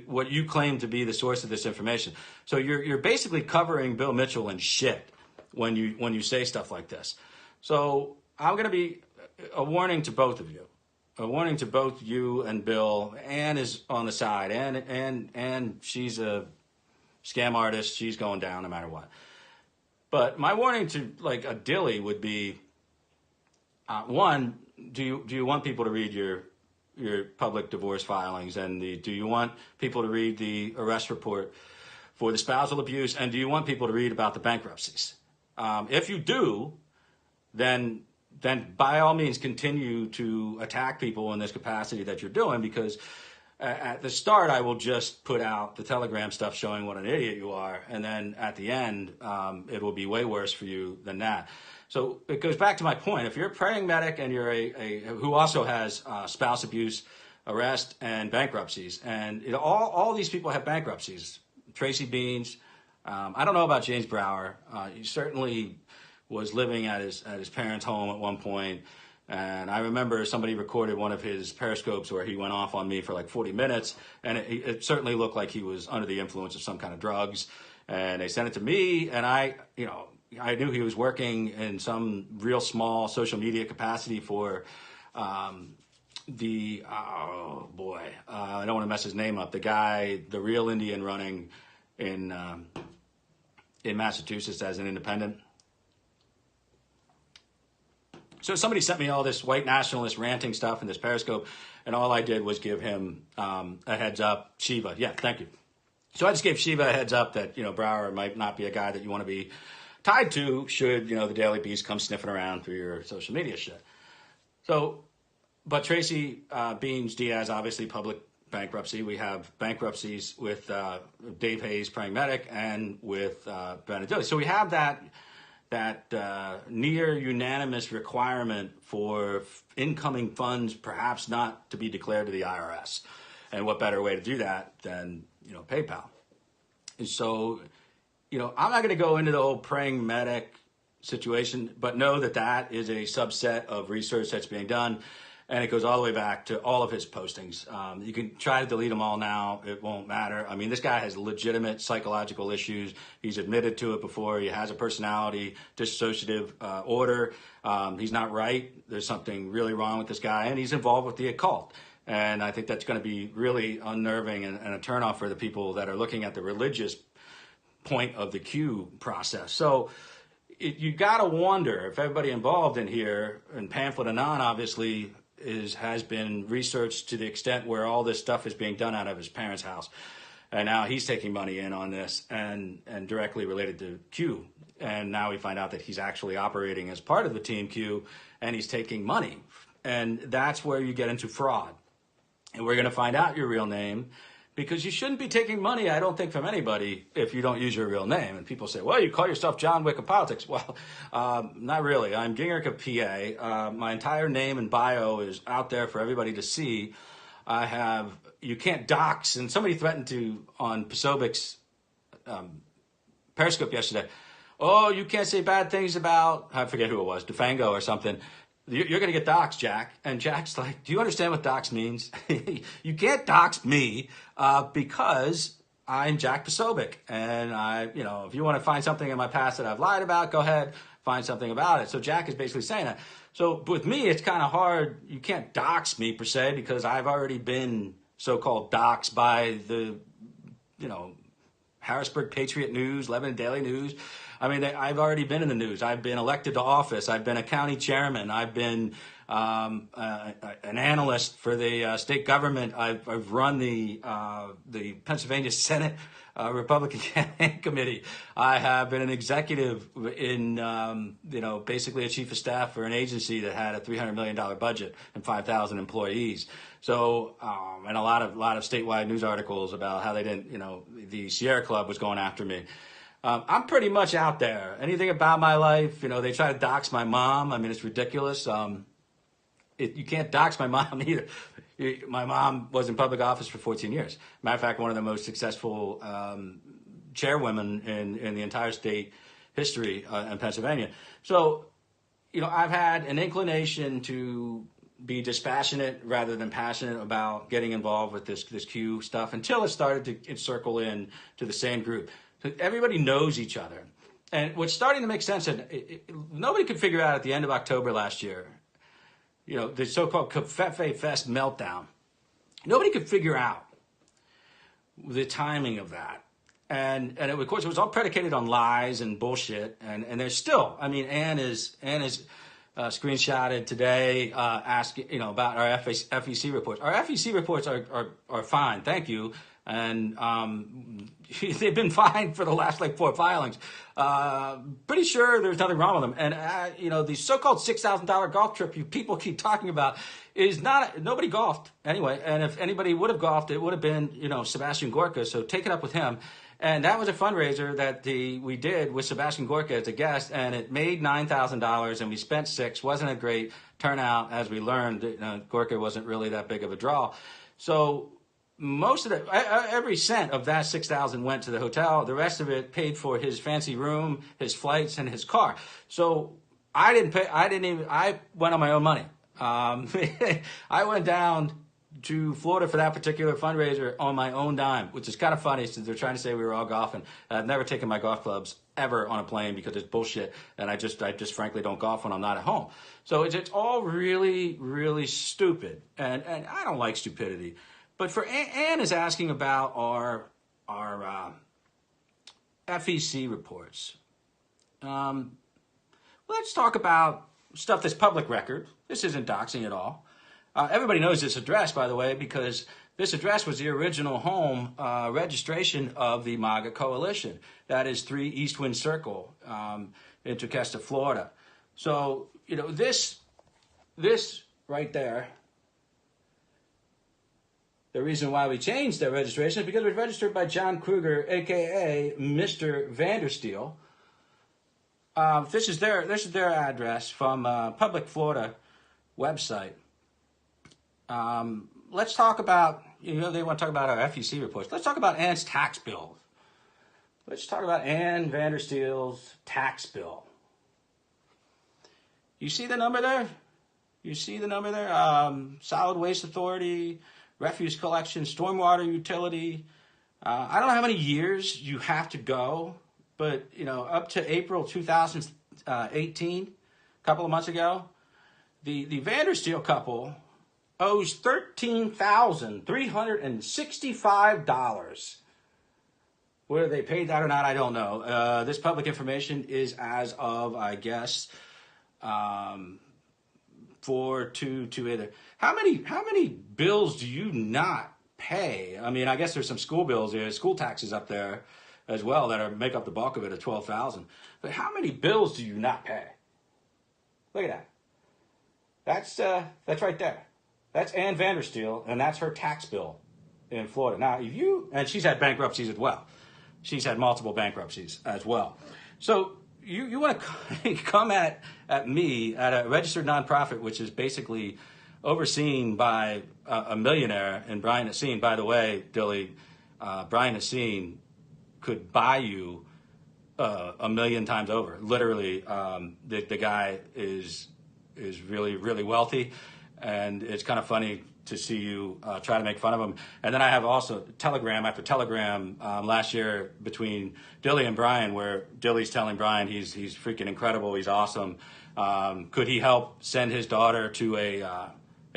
what you claim to be the source of this information. So you're basically covering Bill Mitchell in shit when you say stuff like this. So I'm going to be a warning to both of you, a warning to both you and Bill. Ann is on the side, and she's a scam artist. She's going down no matter what. But my warning to like a Dilley would be, one, do you want people to read your public divorce filings, and do you want people to read the arrest report for the spousal abuse, and do you want people to read about the bankruptcies? If you do, then by all means continue to attack people in this capacity that you're doing, because at the start I will just put out the Telegram stuff showing what an idiot you are, and then at the end it will be way worse for you than that. So it goes back to my point. If you're a praying medic and you're who also has spouse abuse, arrest, and bankruptcies, and all these people have bankruptcies. Tracy Beans, I don't know about James Brower. He certainly was living at his parents' home at one point. And I remember somebody recorded one of his periscopes where he went off on me for like 40 minutes, and it certainly looked like he was under the influence of some kind of drugs. And they sent it to me, and I knew he was working in some real small social media capacity for I don't want to mess his name up. The guy, the real Indian running in Massachusetts as an independent. So somebody sent me all this white nationalist ranting stuff in this Periscope, and all I did was give him a heads up. Shiva, yeah, thank you. So I just gave Shiva a heads up that, Brower might not be a guy that you want to be tied to should, the Daily Beast come sniffing around through your social media shit. So, but Tracy Beans Diaz, obviously public bankruptcy. We have bankruptcies with Dave Hayes, praying medic, and with Brenden Dilley. So we have that near unanimous requirement for incoming funds perhaps not to be declared to the IRS. And what better way to do that than, PayPal? And so, I'm not going to go into the whole praying medic situation, but know that is a subset of research that's being done. And it goes all the way back to all of his postings. You can try to delete them all now. It won't matter. I mean, this guy has legitimate psychological issues. He's admitted to it before. He has a personality dissociative order. He's not right. There's something really wrong with this guy. And he's involved with the occult. And I think that's going to be really unnerving and a turnoff for the people that are looking at the religious point of the Q process. So you got to wonder if everybody involved in here, and Pamphlet Anon obviously has been researched to the extent where all this stuff is being done out of his parents' house. And now he's taking money in on this and directly related to Q. And now we find out that he's actually operating as part of the Team Q and he's taking money. And that's where you get into fraud. And we're going to find out your real name, because you shouldn't be taking money, I don't think, from anybody if you don't use your real name. And people say, well, you call yourself John Wick of politics. Well, not really. I'm Gingrich of PA. My entire name and bio is out there for everybody to see. You can't dox, and somebody threatened to, on Posobic's Periscope yesterday, oh, you can't say bad things about, I forget who it was, DeFango or something. You're going to get doxxed, Jack. And Jack's like, do you understand what dox means? You can't dox me because I'm Jack Posobiec. And if you want to find something in my past that I've lied about, go ahead, find something about it. So Jack is basically saying that. So with me, it's kind of hard. You can't dox me per se because I've already been so-called doxed by the, Harrisburg Patriot News, Lebanon Daily News. I mean, I've already been in the news. I've been elected to office. I've been a county chairman. I've been an analyst for the state government. I've run the Pennsylvania Senate Republican Campaign Committee. I have been an executive in, basically a chief of staff for an agency that had a $300 million budget and 5,000 employees. So, and a lot of statewide news articles about how they didn't, the Sierra Club was going after me. I'm pretty much out there. Anything about my life, they try to dox my mom. I mean, it's ridiculous. You can't dox my mom either. My mom was in public office for 14 years. Matter of fact, one of the most successful chairwomen in the entire state history in Pennsylvania. So, I've had an inclination to be dispassionate rather than passionate about getting involved with this Q stuff until it started to circle in to the same group. Everybody knows each other. And what's starting to make sense, and nobody could figure out at the end of October last year, the so-called Covfefe Fest meltdown. Nobody could figure out the timing of that. And of course, it was all predicated on lies and bullshit. And there's still, Ann is screenshotted today asking, about our FEC reports. Our FEC reports are fine, thank you. And they've been fine for the last 4 filings. Pretty sure there's nothing wrong with them. And the so-called $6,000 golf trip you people keep talking about is nobody golfed anyway. And if anybody would have golfed, it would have been Sebastian Gorka. So take it up with him. And that was a fundraiser that we did with Sebastian Gorka as a guest, and it made $9,000, and we spent $6,000. Wasn't a great turnout, as we learned. Gorka wasn't really that big of a draw. So most of every cent of that $6,000 went to the hotel. The rest of it paid for his fancy room, his flights, and his car. So I didn't pay. I went on my own money. I went down to Florida for that particular fundraiser on my own dime, which is kind of funny since they're trying to say we were all golfing. I've never taken my golf clubs ever on a plane because it's bullshit, and I just frankly don't golf when I'm not at home. So it's all really, really stupid, and I don't like stupidity. But for Ann is asking about our FEC reports. Let's talk about stuff that's public record. This isn't doxing at all. Everybody knows this address, by the way, because this address was the original home registration of the MAGA coalition. That is 3 East Wind Circle in Tequesta, Florida. So, you know, this right there, the reason why we changed their registration is because it was registered by John Kruger, a.k.a. Mr. Vandersteel. This is their address from Public Florida website. Let's talk about, you know, they want to talk about our FEC reports. Let's talk about Ann's tax bill. Let's talk about Ann Vandersteel's tax bill. You see the number there? You see the number there? Solid Waste Authority, refuse collection, stormwater utility. I don't know how many years you have to go, but, you know, up to April 2018, a couple of months ago, the Vandersteel couple owes $13,365. Whether they paid that or not, I don't know. This public information is as of, I guess, 4/2/2. How many bills do you not pay? I mean, I guess there's some school bills, school taxes up there as well that make up the bulk of it at $12,000. But how many bills do you not pay? Look at that. That's right there. That's Ann Vandersteel, and that's her tax bill in Florida. Now, and she's had bankruptcies as well. She's had multiple bankruptcies as well. So you want to come at me at a registered nonprofit, which is basically overseen by a millionaire and Brian Hassine. By the way, Dilley, Brian Hassine could buy you 1,000,000 times over. Literally, the guy is really, really wealthy, and it's kind of funny to see you try to make fun of him. And then I have also telegram after telegram last year between Dilley and Brian, where Dilley's telling Brian he's freaking incredible, he's awesome. Could he help send his daughter to a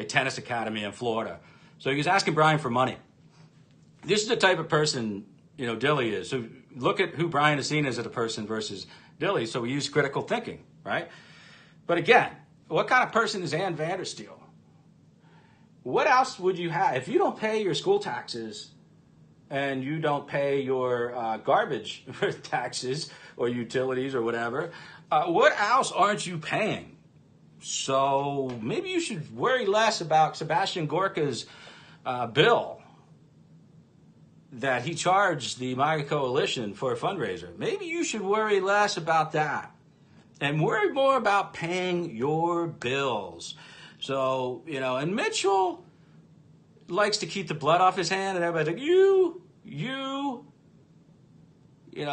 tennis academy in Florida? So he was asking Brian for money. This is the type of person, you know, Dilley is. So look at who Brian is seen as a person versus Dilley. So we use critical thinking, right? But again, what kind of person is Ann Vandersteel? What else would you have? If you don't pay your school taxes and you don't pay your garbage taxes or utilities or whatever, what else aren't you paying? So maybe you should worry less about Sebastian Gorka's bill that he charged the MAGA coalition for a fundraiser. Maybe you should worry less about that and worry more about paying your bills. So, you know, and Mitchell likes to keep the blood off his hand, and everybody's like, you know,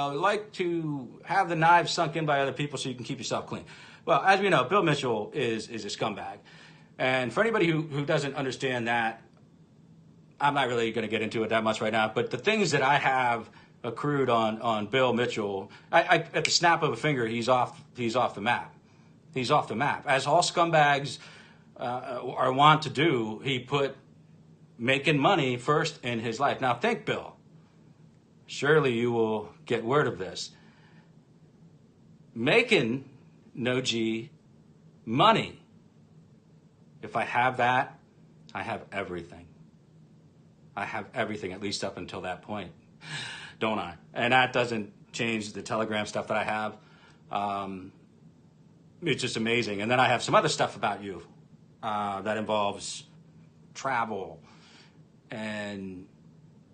like to have the knives sunk in by other people so you can keep yourself clean. Well, as we know, Bill Mitchell is a scumbag. And for anybody who doesn't understand that, I'm not really going to get into it that much right now, but the things that I have accrued on Bill Mitchell, at the snap of a finger, he's off the map. He's off the map. As all scumbags are wont to do, he put making money first in his life. Now think, Bill, surely you will get word of this. Making, no G, money. If I have that, I have everything. I have everything, at least up until that point, don't I? And that doesn't change the Telegram stuff that I have. It's just amazing. And then I have some other stuff about you that involves travel. And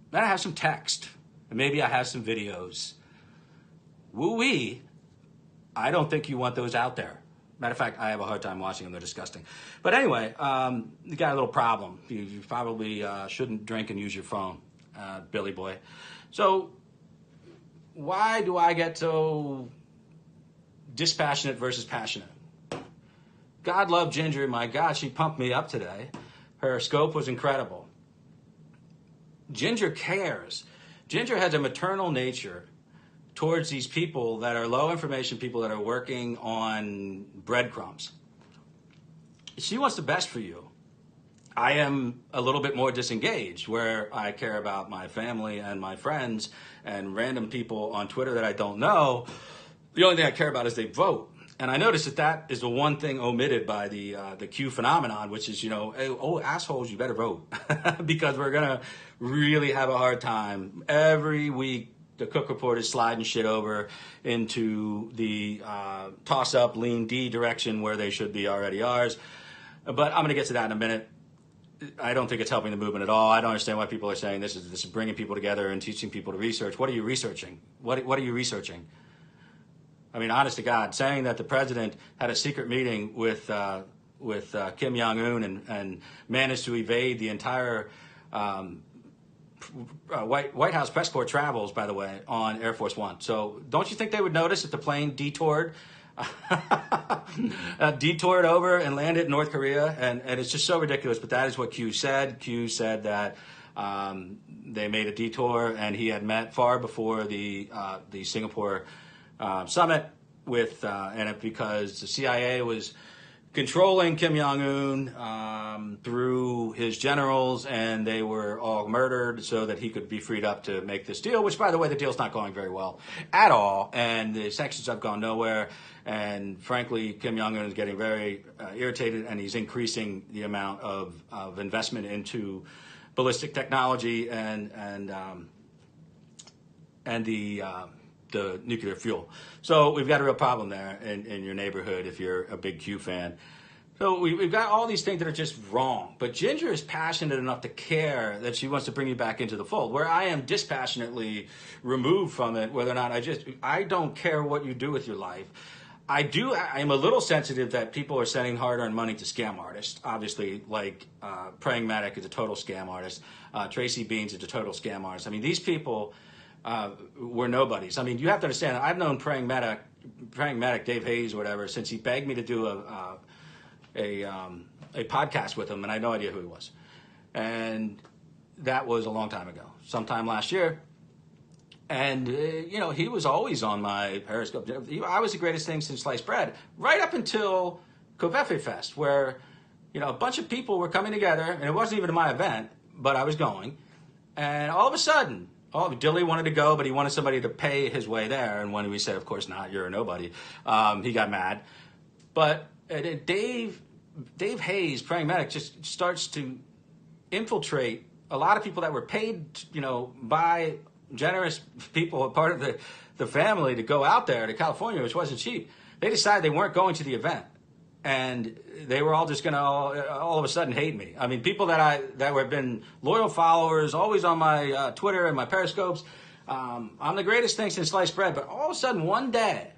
then I have some text. And maybe I have some videos. Woo-wee. I don't think you want those out there. Matter of fact, I have a hard time watching them. They're disgusting. But anyway, you got a little problem. You probably shouldn't drink and use your phone, Billy boy. So why do I get so dispassionate versus passionate? God love Ginger. My God, she pumped me up today. Her scope was incredible. Ginger cares. Ginger has a maternal nature towards these people that are low information, people that are working on breadcrumbs. She wants the best for you. I am a little bit more disengaged, where I care about my family and my friends and random people on Twitter that I don't know. The only thing I care about is they vote. And I noticed that that is the one thing omitted by the Q phenomenon, which is, hey, oh, assholes, you better vote. Because we're going to really have a hard time. Every week, the Cook Report is sliding shit over into the toss-up, lean D direction where they should be already ours. But I'm going to get to that in a minute. I don't think it's helping the movement at all. I don't understand why people are saying this is bringing people together and teaching people to research. What are you researching? What are you researching? I mean, honest to God, saying that the president had a secret meeting with Kim Jong-un and managed to evade the entire White House press corps travels, by the way, on Air Force One. So don't you think they would notice if the plane detoured over and landed in North Korea? And it's just so ridiculous, but that is what Q said. Q said that they made a detour, and he had met far before the Singapore summit with, because the CIA was controlling Kim Jong-un through his generals, and they were all murdered so that he could be freed up to make this deal, which, by the way, the deal's not going very well at all, and the sanctions have gone nowhere, and frankly, Kim Jong-un is getting very irritated, and he's increasing the amount of investment into ballistic technology and the nuclear fuel. So we've got a real problem there in your neighborhood if you're a big Q fan. So we've got all these things that are just wrong. But Ginger is passionate enough to care that she wants to bring you back into the fold, where I am dispassionately removed from it, whether or not I don't care what you do with your life. I am a little sensitive that people are sending hard-earned money to scam artists. Obviously, like Praying Medic is a total scam artist. Tracy Beans is a total scam artist. I mean, these people were nobodies. I mean, you have to understand, I've known Praying Medic, Dave Hayes or whatever, since he begged me to do a podcast with him, and I had no idea who he was. And that was a long time ago, sometime last year. And, he was always on my Periscope. I was the greatest thing since sliced bread, right up until Kovefe Fest, where, a bunch of people were coming together, and it wasn't even my event, but I was going. And all of a sudden, Dilley wanted to go, but he wanted somebody to pay his way there. And when we said, of course not, you're a nobody, he got mad. But Dave Hayes, Praying Medic, just starts to infiltrate a lot of people that were paid, by generous people, part of the family, to go out there to California, which wasn't cheap. They decided they weren't going to the event. And they were all just going to all of a sudden hate me. I mean, people that have been loyal followers, always on my Twitter and my Periscopes. I'm the greatest thing since sliced bread. But all of a sudden, one day,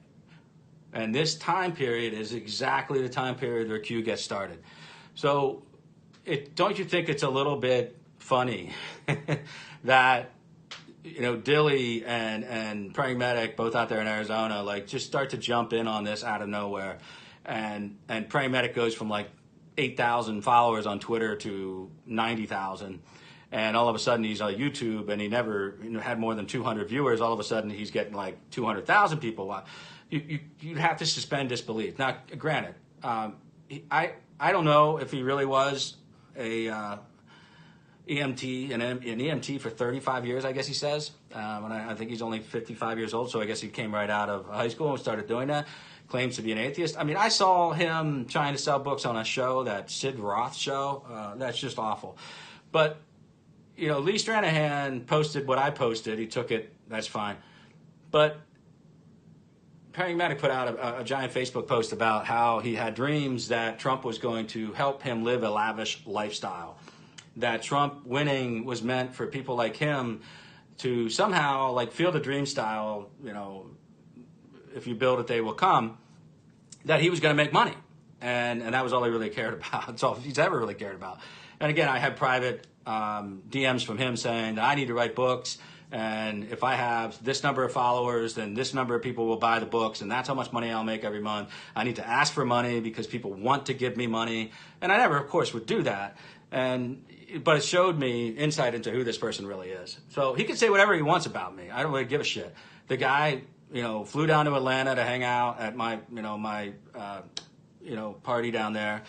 and this time period is exactly the time period where Q gets started. So don't you think it's a little bit funny that, Dilley and Praying Medic, both out there in Arizona, just start to jump in on this out of nowhere. And Praying Medic goes from 8,000 followers on Twitter to 90,000. And all of a sudden he's on YouTube, and he never had more than 200 viewers. All of a sudden he's getting 200,000 people. You have to suspend disbelief. Now, granted, I don't know if he really was a EMT, an EMT for 35 years, I guess he says. And I think he's only 55 years old, so I guess he came right out of high school and started doing that. Claims to be an atheist. I mean, I saw him trying to sell books on a show, that Sid Roth show. That's just awful. But, Lee Stranahan posted what I posted. He took it. That's fine. But Praying Medic put out a giant Facebook post about how he had dreams that Trump was going to help him live a lavish lifestyle. That Trump winning was meant for people like him to somehow, Field of Dreams style, if you build it, they will come, that he was going to make money. And that was all he really cared about. That's all he's ever really cared about. And again, I had private DMs from him saying that I need to write books, and if I have this number of followers, then this number of people will buy the books, and that's how much money I'll make every month. I need to ask for money because people want to give me money. And I never, of course, would do that. But it showed me insight into who this person really is. So he can say whatever he wants about me. I don't really give a shit. The guy, flew down to Atlanta to hang out at my party down there,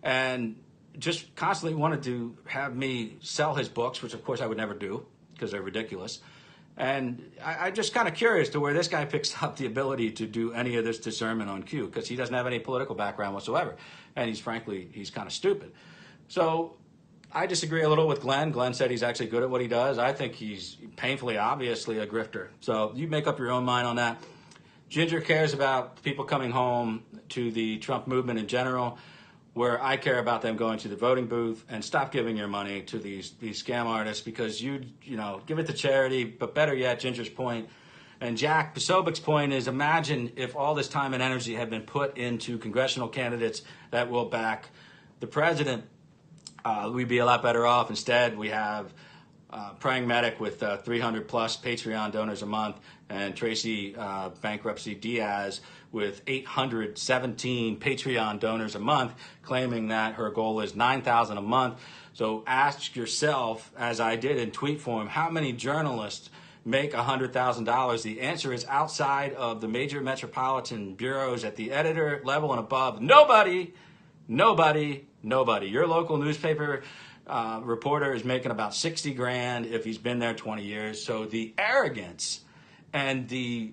and just constantly wanted to have me sell his books, which of course I would never do because they're ridiculous. And I'm just kind of curious to where this guy picks up the ability to do any of this discernment on cue, because he doesn't have any political background whatsoever. And he's kind of stupid. So I disagree a little with Glenn. Glenn said he's actually good at what he does. I think he's painfully, obviously, a grifter. So you make up your own mind on that. Ginger cares about people coming home to the Trump movement in general, where I care about them going to the voting booth. And stop giving your money to these scam artists, because you give it to charity. But better yet, Ginger's point and Jack Posobiec's point is, imagine if all this time and energy had been put into congressional candidates that will back the president. We'd be a lot better off. Instead, we have Praying Medic with 300 plus Patreon donors a month, and Tracy Bankruptcy Diaz with 817 Patreon donors a month, claiming that her goal is 9,000 a month. So ask yourself, as I did in tweet form, how many journalists make $100,000? The answer is, outside of the major metropolitan bureaus at the editor level and above, nobody. Your local newspaper reporter is making about 60 grand if he's been there 20 years. So the arrogance and the,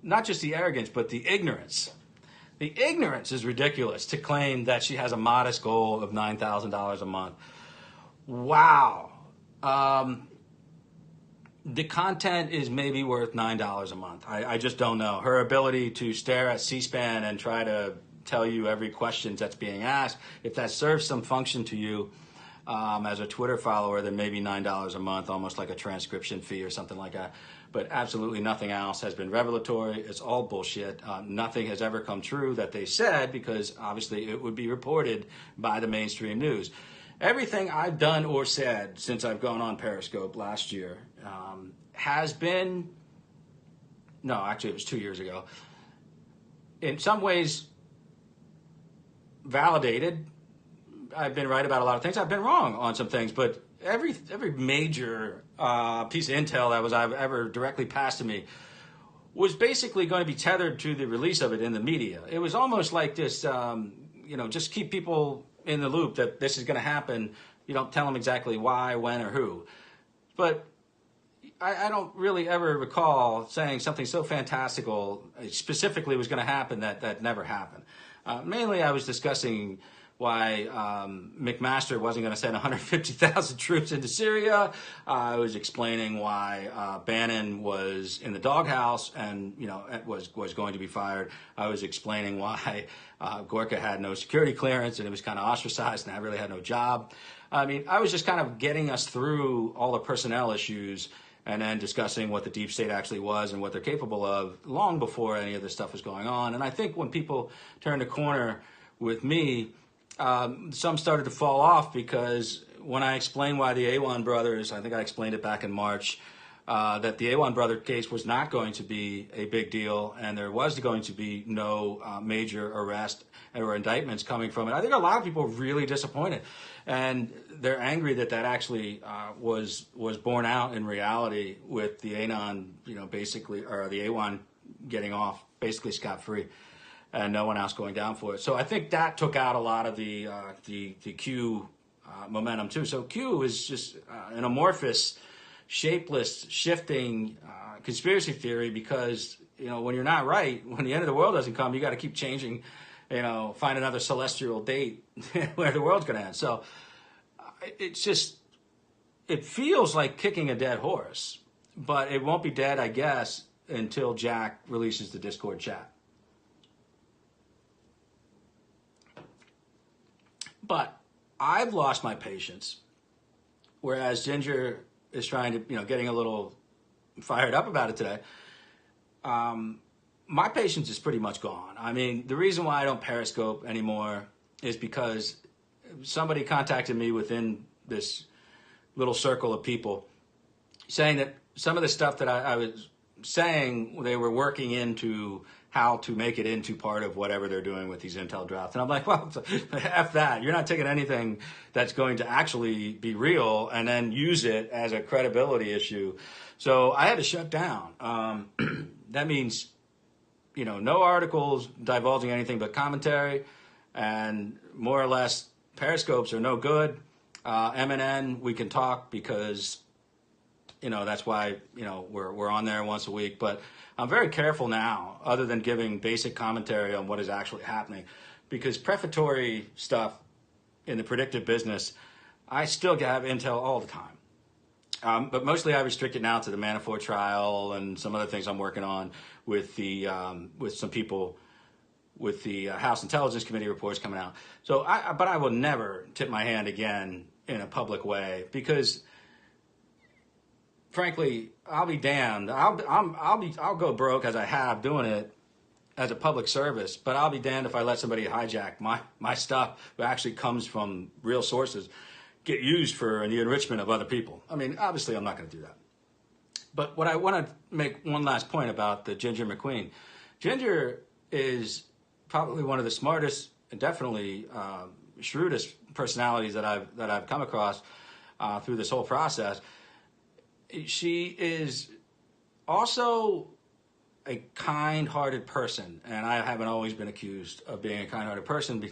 not just the arrogance, but the ignorance. The ignorance is ridiculous to claim that she has a modest goal of $9,000 a month. Wow. The content is maybe worth $9 a month. I just don't know. Her ability to stare at C-SPAN and try to tell you every question that's being asked, if that serves some function to you as a Twitter follower, then maybe $9 a month, almost like a transcription fee or something like that. But absolutely nothing else has been revelatory. It's all bullshit. Nothing has ever come true that they said, because obviously it would be reported by the mainstream news. Everything I've done or said since I've gone on Periscope last year has been, no, actually it was 2 years ago, in some ways validated. I've been right about a lot of things. I've been wrong on some things, but every major piece of intel that was ever directly passed to me was basically going to be tethered to the release of it in the media. It was almost like this, just keep people in the loop that this is going to happen. You don't tell them exactly why, when, or who. But I don't really ever recall saying something so fantastical specifically was going to happen that never happened. Mainly I was discussing why McMaster wasn't going to send 150,000 troops into Syria. I was explaining why Bannon was in the doghouse and was going to be fired. I was explaining why Gorka had no security clearance and it was kind of ostracized and I really had no job. I mean, I was just kind of getting us through all the personnel issues and then discussing what the deep state actually was and what they're capable of long before any of this stuff was going on. And I think when people turned a corner with me, some started to fall off, because when I explained why the Awan brothers, I think I explained it back in March, that the Awan brother case was not going to be a big deal and there was going to be no major arrest or indictments coming from it. I think a lot of people were really disappointed, and they're angry that actually was borne out in reality with the Anon, basically, or the Awan getting off basically scot-free, and no one else going down for it. So I think that took out a lot of the Q momentum too. So Q is just an amorphous, shapeless, shifting conspiracy theory, because when you're not right, when the end of the world doesn't come, you got to keep changing, find another celestial date where the world's going to end. So it feels like kicking a dead horse, but it won't be dead, I guess, until Jack releases the Discord chat. But I've lost my patience, whereas Ginger is trying to, getting a little fired up about it today. My patience is pretty much gone. I mean, the reason why I don't Periscope anymore is because somebody contacted me within this little circle of people saying that some of the stuff that I was saying, they were working into how to make it into part of whatever they're doing with these intel drafts. And I'm like, well, F that. You're not taking anything that's going to actually be real and then use it as a credibility issue. So I had to shut down. That means, no articles divulging anything but commentary, and more or less Periscopes are no good. MNN, we can talk because that's why, we're on there once a week. But I'm very careful now, other than giving basic commentary on what is actually happening, because prefatory stuff in the predictive business, I still have intel all the time. But mostly I restrict it now to the Manafort trial and some other things I'm working on with some people with the House Intelligence Committee reports coming out. So, but I will never tip my hand again in a public way, because, frankly, I'll be damned. I'll go broke, as I have, doing it as a public service. But I'll be damned if I let somebody hijack my stuff that actually comes from real sources, get used for the enrichment of other people. I mean, obviously, I'm not going to do that. But what I want to make one last point about the Ginger McQueen. Ginger is probably one of the smartest and definitely shrewdest personalities that I've come across through this whole process. She is also a kind-hearted person, and I haven't always been accused of being a kind-hearted person.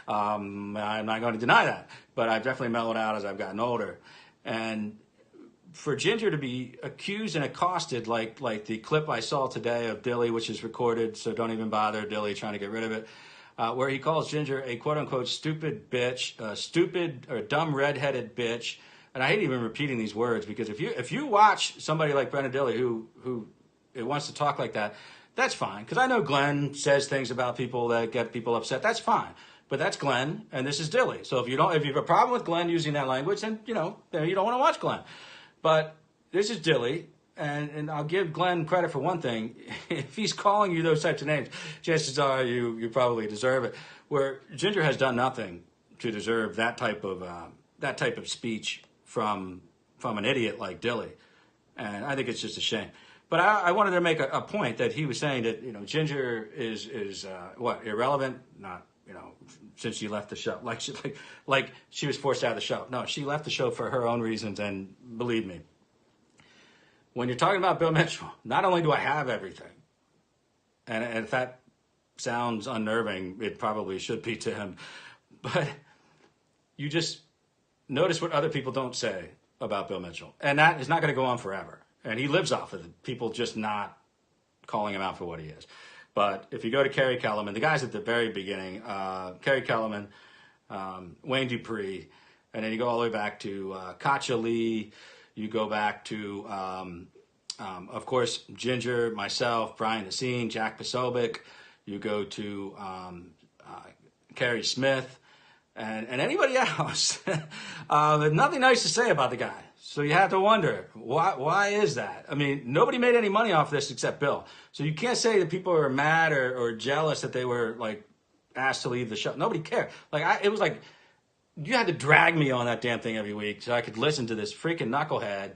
I'm not going to deny that, but I've definitely mellowed out as I've gotten older. And for Ginger to be accused and accosted like the clip I saw today of Dilley, which is recorded, so don't even bother, Dilley trying to get rid of it, where he calls Ginger a quote-unquote stupid bitch, stupid or dumb redheaded bitch. And I hate even repeating these words, because if you watch somebody like Brenden Dilley who wants to talk like that, that's fine. Because I know Glenn says things about people that get people upset. That's fine. But that's Glenn, and this is Dilley. So if you have a problem with Glenn using that language, then you don't want to watch Glenn. But this is Dilley, and I'll give Glenn credit for one thing. If he's calling you those types of names, chances are you probably deserve it. Where Ginger has done nothing to deserve that type of speech from an idiot like Dilley, and I think it's just a shame. But I wanted to make a point that he was saying that Ginger is irrelevant, not since she left the show, like she was forced out of the show. No, she left the show for her own reasons, and believe me, when you're talking about Bill Mitchell, not only do I have everything, and if that sounds unnerving, it probably should be to him, but you just notice what other people don't say about Bill Mitchell, and that is not going to go on forever. And he lives off of it, people just not calling him out for what he is. But if you go to Kerry Kellerman, the guys at the very beginning, Kerry Kellerman, Wayne Dupree, and then you go all the way back to Katja Lee, you go back to, of course, Ginger, myself, Brian Hassine, Jack Posobiec, you go to Kerry Smith, and anybody else. There's nothing nice to say about the guy. So you have to wonder, why is that? I mean, nobody made any money off this except Bill. So you can't say that people are mad or jealous that they were asked to leave the show. Nobody cared. It was like you had to drag me on that damn thing every week so I could listen to this freaking knucklehead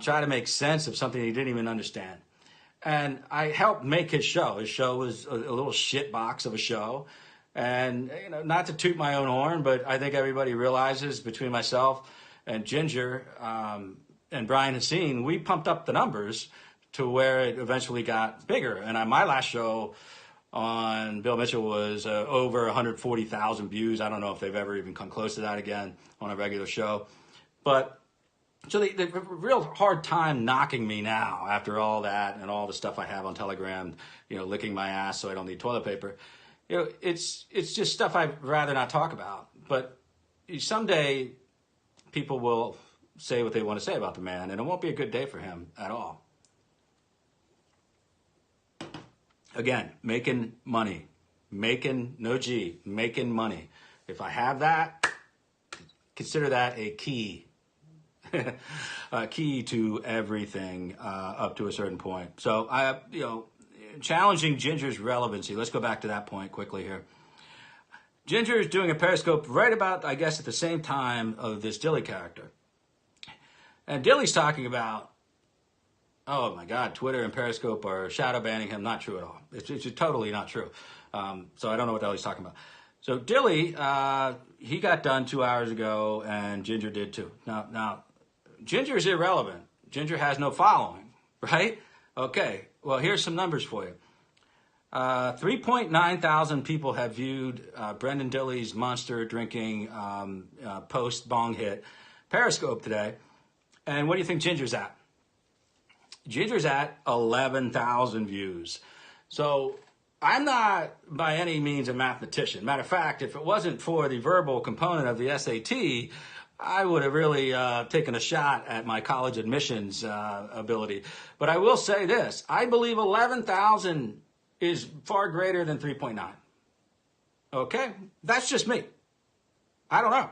try to make sense of something he didn't even understand. And I helped make his show. His show was a little shit box of a show. And not to toot my own horn, but I think everybody realizes between myself and Ginger and Brian Hassine, we pumped up the numbers to where it eventually got bigger. And my last show on Bill Mitchell was over 140,000 views. I don't know if they've ever even come close to that again on a regular show. But so they have a real hard time knocking me now after all that and all the stuff I have on Telegram, licking my ass so I don't need toilet paper. It's just stuff I'd rather not talk about. But someday people will say what they want to say about the man, and it won't be a good day for him at all. Again, making money. Making money. If I have that, consider that a key. A key to everything up to a certain point. So, challenging Ginger's relevancy. Let's go back to that point quickly here. Ginger is doing a Periscope right about, I guess, at the same time of this Dilley character. And Dilley's talking about, oh my God, Twitter and Periscope are shadow banning him. Not true at all. It's totally not true. So I don't know what the hell he's talking about. So Dilley, he got done 2 hours ago, and Ginger did too. Now, Ginger is irrelevant. Ginger has no following, right? Okay, well, here's some numbers for you. 3.9 thousand people have viewed Brenden Dilley's monster drinking post bong hit Periscope today. And what do you think Ginger's at? Ginger's at 11,000 views. So I'm not by any means a mathematician. Matter of fact, if it wasn't for the verbal component of the SAT, I would have really taken a shot at my college admissions ability. But I will say this, I believe 11,000 is far greater than 3.9. Okay? That's just me. I don't know.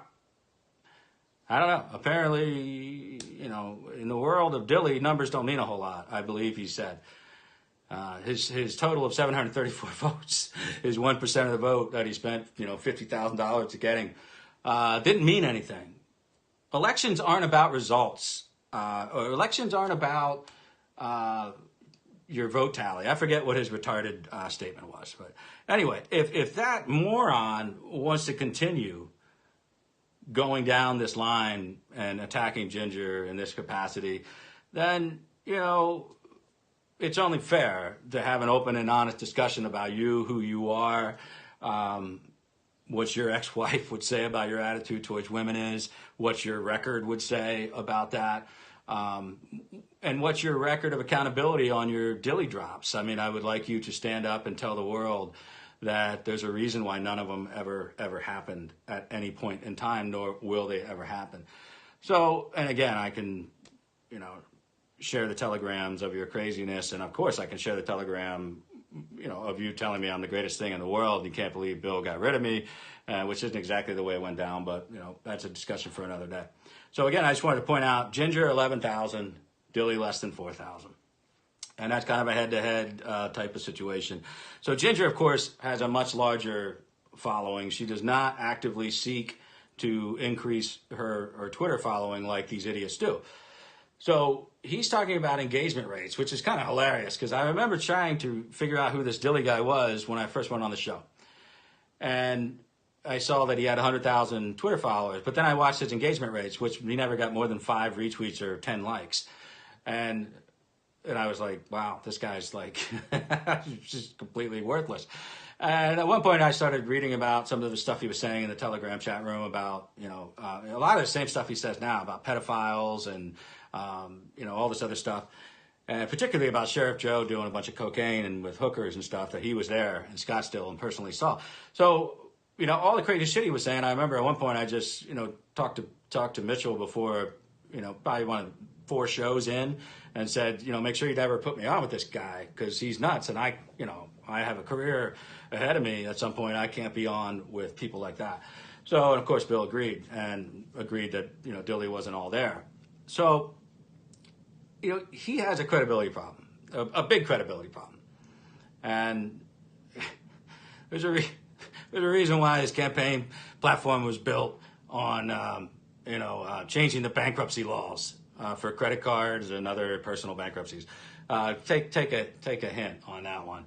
Apparently, in the world of Dilley, numbers don't mean a whole lot, I believe he said. His total of 734 votes, his 1% of the vote that he spent, $50,000 to getting, didn't mean anything. Elections aren't about results. Or elections aren't about your vote tally. I forget what his retarded statement was. But anyway, if that moron wants to continue going down this line and attacking Ginger in this capacity, then, it's only fair to have an open and honest discussion about you, who you are, what your ex-wife would say about your attitude towards women is, what your record would say about that, and what's your record of accountability on your Dilley drops. I mean, I would like you to stand up and tell the world that there's a reason why none of them ever happened at any point in time, nor will they ever happen. So, and again, I can, share the telegrams of your craziness, and of course I can share the telegram, of you telling me I'm the greatest thing in the world, and you can't believe Bill got rid of me, which isn't exactly the way it went down, but, that's a discussion for another day. So again, I just wanted to point out, Ginger 11,000, Dilley less than 4,000. And that's kind of a head-to-head type of situation. So Ginger, of course, has a much larger following. She does not actively seek to increase her Twitter following like these idiots do. So he's talking about engagement rates, which is kind of hilarious because I remember trying to figure out who this Dilley guy was when I first went on the show. And I saw that he had 100,000 Twitter followers, but then I watched his engagement rates, which he never got more than 5 retweets or 10 likes. And I was like, wow, this guy's like just completely worthless. And at one point I started reading about some of the stuff he was saying in the Telegram chat room about, a lot of the same stuff he says now about pedophiles and, all this other stuff. And particularly about Sheriff Joe doing a bunch of cocaine and with hookers and stuff that he was there in Scottsdale and personally saw. So, all the crazy shit he was saying, I remember at one point I just, talked to Mitchell before, probably one of 4 shows in and said, make sure you never put me on with this guy because he's nuts. And I have a career ahead of me at some point. I can't be on with people like that. So, and of course, Bill agreed that, Dilley wasn't all there. So, he has a credibility problem, a big credibility problem. And there's a reason why his campaign platform was built on, changing the bankruptcy laws for credit cards and other personal bankruptcies. Take a hint on that one.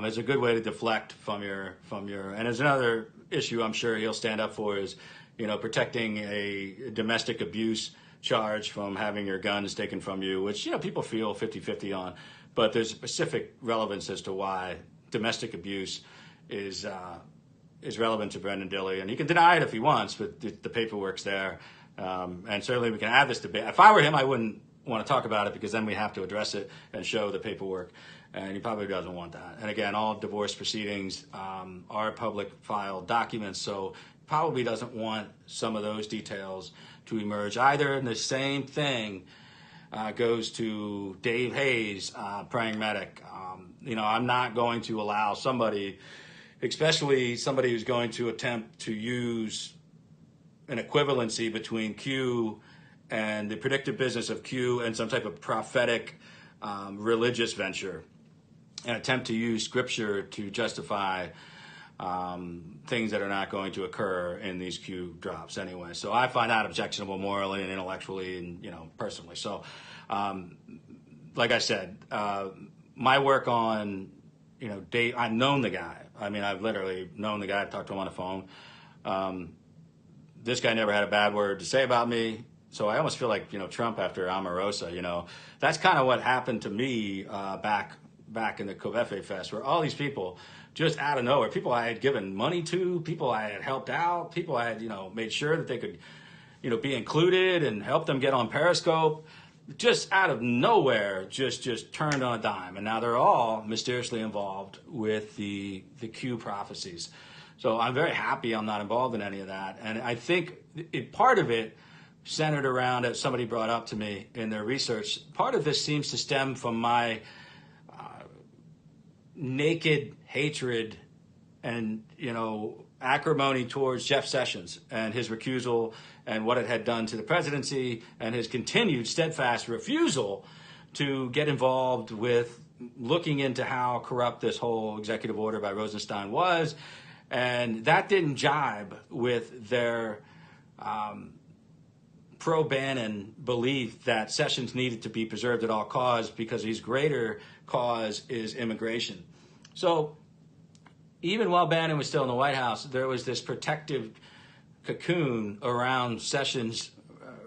It's a good way to deflect from your, and there's another issue I'm sure he'll stand up for is, protecting a domestic abuse charge from having your guns taken from you, which, people feel 50-50 on, but there's specific relevance as to why domestic abuse is relevant to Brenden Dilley, and he can deny it if he wants, but the paperwork's there, and certainly we can have this debate. If I were him, I wouldn't want to talk about it because then we have to address it and show the paperwork, and he probably doesn't want that. And again, all divorce proceedings are public file documents, so probably doesn't want some of those details to emerge either. And the same thing goes to Dave Hayes, praying medic. I'm not going to allow somebody, especially somebody who's going to attempt to use an equivalency between Q and the predictive business of Q and some type of prophetic religious venture, and attempt to use scripture to justify things that are not going to occur in these Q drops anyway. So I find that objectionable morally and intellectually and, personally. So, like I said, my work on, Dave, I've known the guy. I mean, I've literally known the guy. I've talked to him on the phone. This guy never had a bad word to say about me. So I almost feel like, Trump after Omarosa, that's kind of what happened to me back in the Covefe Fest, where all these people just out of nowhere, people I had given money to, people I had helped out, people I had, made sure that they could be included and help them get on Periscope, just out of nowhere, just turned on a dime. And now they're all mysteriously involved with the Q prophecies. So I'm very happy I'm not involved in any of that. And I think part of it centered around, as somebody brought up to me in their research, part of this seems to stem from my naked hatred and, acrimony towards Jeff Sessions and his recusal and what it had done to the presidency and his continued steadfast refusal to get involved with looking into how corrupt this whole executive order by Rosenstein was. And that didn't jibe with their pro-Bannon belief that Sessions needed to be preserved at all costs because his greater cause is immigration. So even while Bannon was still in the White House, there was this protective cocoon around Sessions'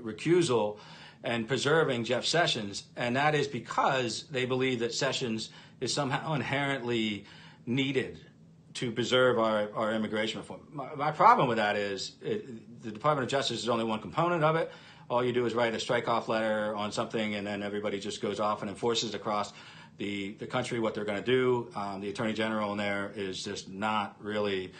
recusal and preserving Jeff Sessions, and that is because they believe that Sessions is somehow inherently needed to preserve our immigration reform. My problem with that is the Department of Justice is only one component of it. All you do is write a strike-off letter on something, and then everybody just goes off and enforces across the country what they're going to do. The Attorney General in there is just not really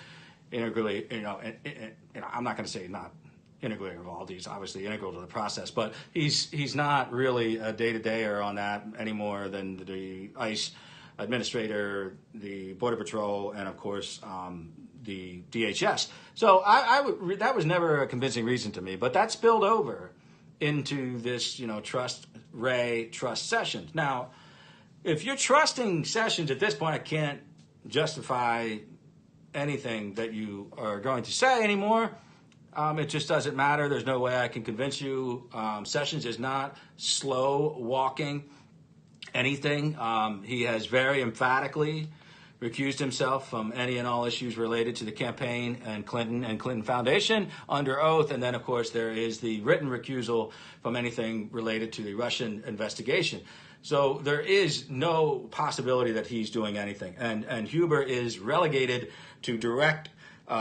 integrally, I'm not going to say not integrally involved. He's obviously integral to the process, but he's not really a day-to-dayer on that any more than the ICE administrator, the Border Patrol, and of course the DHS. So that was never a convincing reason to me, but that spilled over into this, trust Wray, trust Sessions. Now, if you're trusting Sessions at this point, I can't justify anything that you are going to say anymore. It just doesn't matter. There's no way I can convince you. Sessions is not slow walking anything. He has very emphatically recused himself from any and all issues related to the campaign and Clinton Foundation under oath. And then, of course, there is the written recusal from anything related to the Russian investigation. So there is no possibility that he's doing anything. And Huber is relegated to direct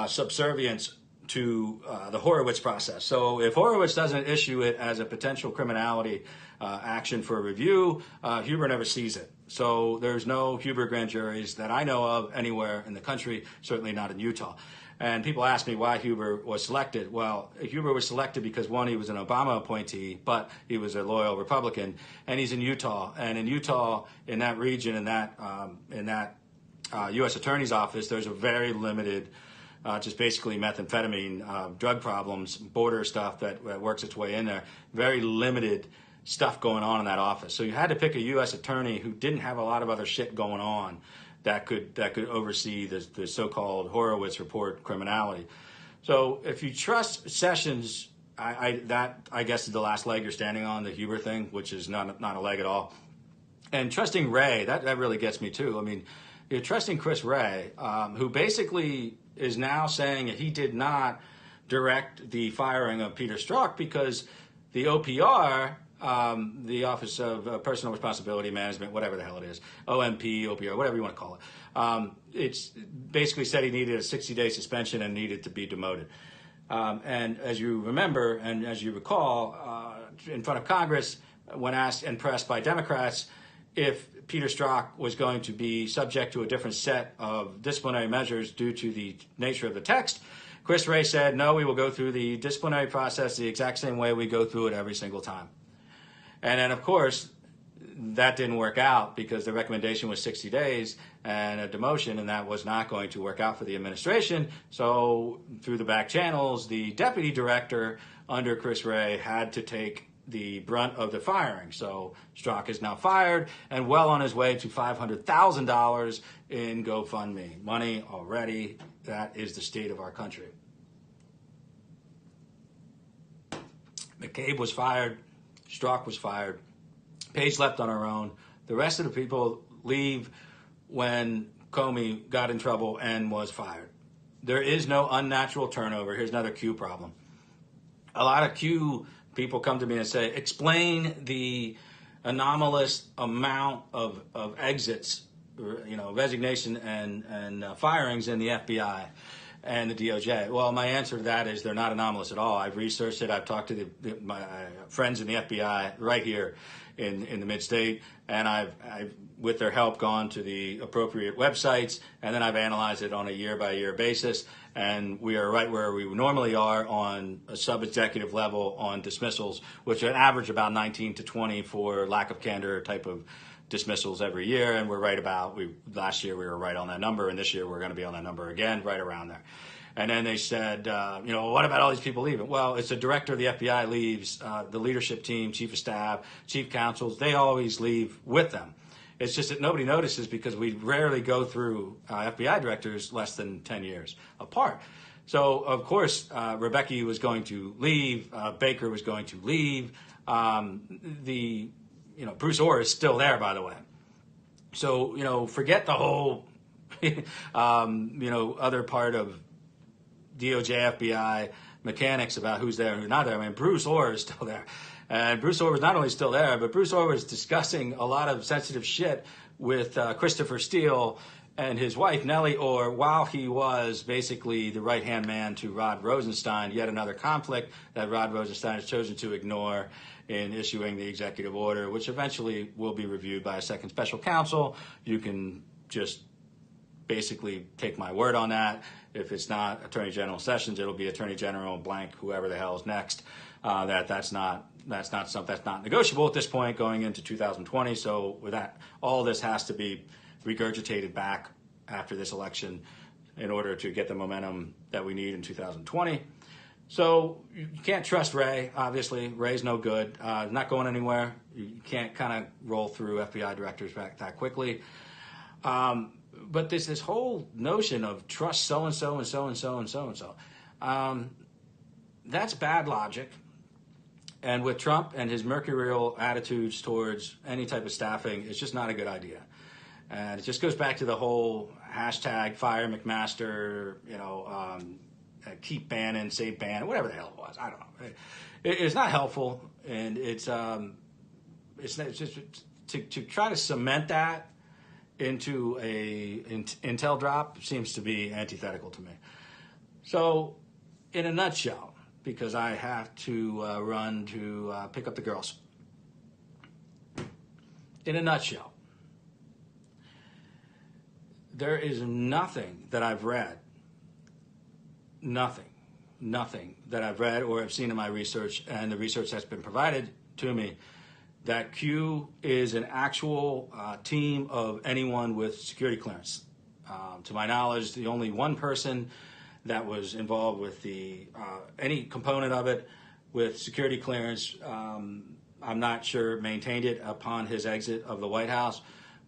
subservience to the Horowitz process. So if Horowitz doesn't issue it as a potential criminality action for review, Huber never sees it. So there's no Huber grand juries that I know of anywhere in the country, certainly not in Utah. And people ask me why Huber was selected. Well, Huber was selected because, one, he was an Obama appointee, but he was a loyal Republican, and he's in Utah. And in Utah, in that region, in that U.S. Attorney's Office, there's a very limited, just basically methamphetamine, drug problems, border stuff that works its way in there. Very limited stuff going on in that office. So you had to pick a U.S. attorney who didn't have a lot of other shit going on that could oversee the so-called Horowitz report criminality. So if you trust Sessions, that I guess is the last leg you're standing on, the Huber thing, which is not a leg at all. And trusting Wray, that really gets me too. I mean, you're trusting Chris Wray, who basically is now saying that he did not direct the firing of Peter Strzok because the OPR, the Office of Personal Responsibility Management, whatever the hell it is, OMP, OPR, whatever you want to call it, it's basically said he needed a 60-day suspension and needed to be demoted. And as you remember, and as you recall, in front of Congress, when asked and pressed by Democrats if Peter Strzok was going to be subject to a different set of disciplinary measures due to the nature of the text, Chris Wray said, no, we will go through the disciplinary process the exact same way we go through it every single time. And then, of course, that didn't work out because the recommendation was 60 days and a demotion, and that was not going to work out for the administration. So through the back channels, the deputy director under Chris Wray had to take the brunt of the firing. So Strzok is now fired and well on his way to $500,000 in GoFundMe. Money already. That is the state of our country. McCabe was fired. Strzok was fired. Page left on her own. The rest of the people leave when Comey got in trouble and was fired. There is no unnatural turnover. Here's another Q problem. A lot of Q people come to me and say, explain the anomalous amount of exits, resignation and firings in the FBI. and the DOJ? Well, my answer to that is they're not anomalous at all. I've researched it. I've talked to my friends in the FBI right here in the mid-state, and I've, with their help, gone to the appropriate websites, and then I've analyzed it on a year-by-year basis, and we are right where we normally are on a sub-executive level on dismissals, which are an average about 19 to 20 for lack of candor type of dismissals every year, and we're right about, last year we were right on that number, and this year we're going to be on that number again, right around there. And then they said, what about all these people leaving? Well, it's the director of the FBI leaves, the leadership team, chief of staff, chief counsels, they always leave with them. It's just that nobody notices because we rarely go through FBI directors less than 10 years apart. So, of course, Rebecca was going to leave, Baker was going to leave. Bruce Orr is still there, by the way. So, forget the whole, other part of DOJ, FBI mechanics about who's there and who's not there. I mean, Bruce Orr is still there. And Bruce Orr was not only still there, but Bruce Orr was discussing a lot of sensitive shit with Christopher Steele and his wife, Nellie Orr, while he was basically the right-hand man to Rod Rosenstein, yet another conflict that Rod Rosenstein has chosen to ignore in issuing the executive order, which eventually will be reviewed by a second special counsel. You can just basically take my word on that. If it's not Attorney General Sessions, it'll be Attorney General blank, whoever the hell is next. That's not negotiable at this point going into 2020. So with that, all this has to be regurgitated back after this election in order to get the momentum that we need in 2020. So you can't trust Ray. Obviously, Ray's no good. Not going anywhere. You can't kind of roll through FBI directors back that quickly. But there's this whole notion of trust so-and-so and so-and-so and so-and-so. That's bad logic. And with Trump and his mercurial attitudes towards any type of staffing, it's just not a good idea. And it just goes back to the whole hashtag fire McMaster, keep Bannon, save Bannon, whatever the hell it was. I don't know. It's not helpful. And it's just to try to cement that into a intel drop seems to be antithetical to me. So, in a nutshell, because I have to run to pick up the girls. In a nutshell, there is nothing that I've read, nothing that I've read or have seen in my research and the research that's been provided to me that Q is an actual team of anyone with security clearance. To my knowledge, the only one person that was involved with any component of it with security clearance, I'm not sure maintained it upon his exit of the White House,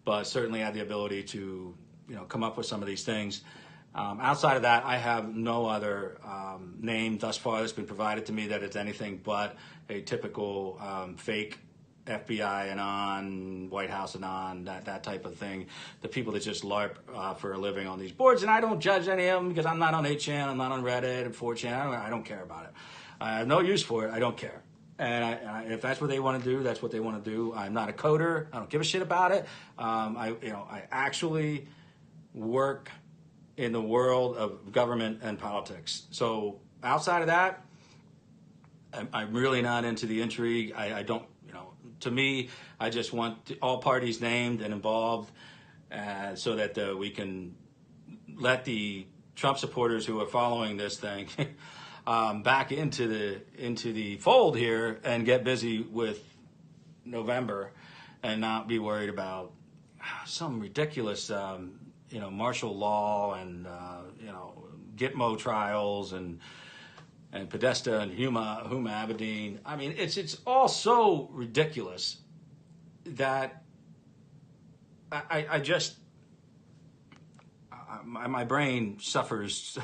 but certainly had the ability to come up with some of these things. Outside of that, I have no other name thus far that's been provided to me that it's anything but a typical fake FBI and White House and that type of thing. The people that just LARP for a living on these boards, and I don't judge any of them because I'm not on 8chan, I'm not on Reddit and 4chan. I don't care about it. I have no use for it. I don't care. And if that's what they want to do, that's what they want to do. I'm not a coder. I don't give a shit about it. I actually work in the world of government and politics. So outside of that, I'm really not into the intrigue. I don't. To me, I just want all parties named and involved so that we can let the Trump supporters who are following this thing back into the fold here and get busy with November and not be worried about some ridiculous, martial law and, Gitmo trials and Podesta and Huma Abedin. I mean, it's all so ridiculous that my brain suffers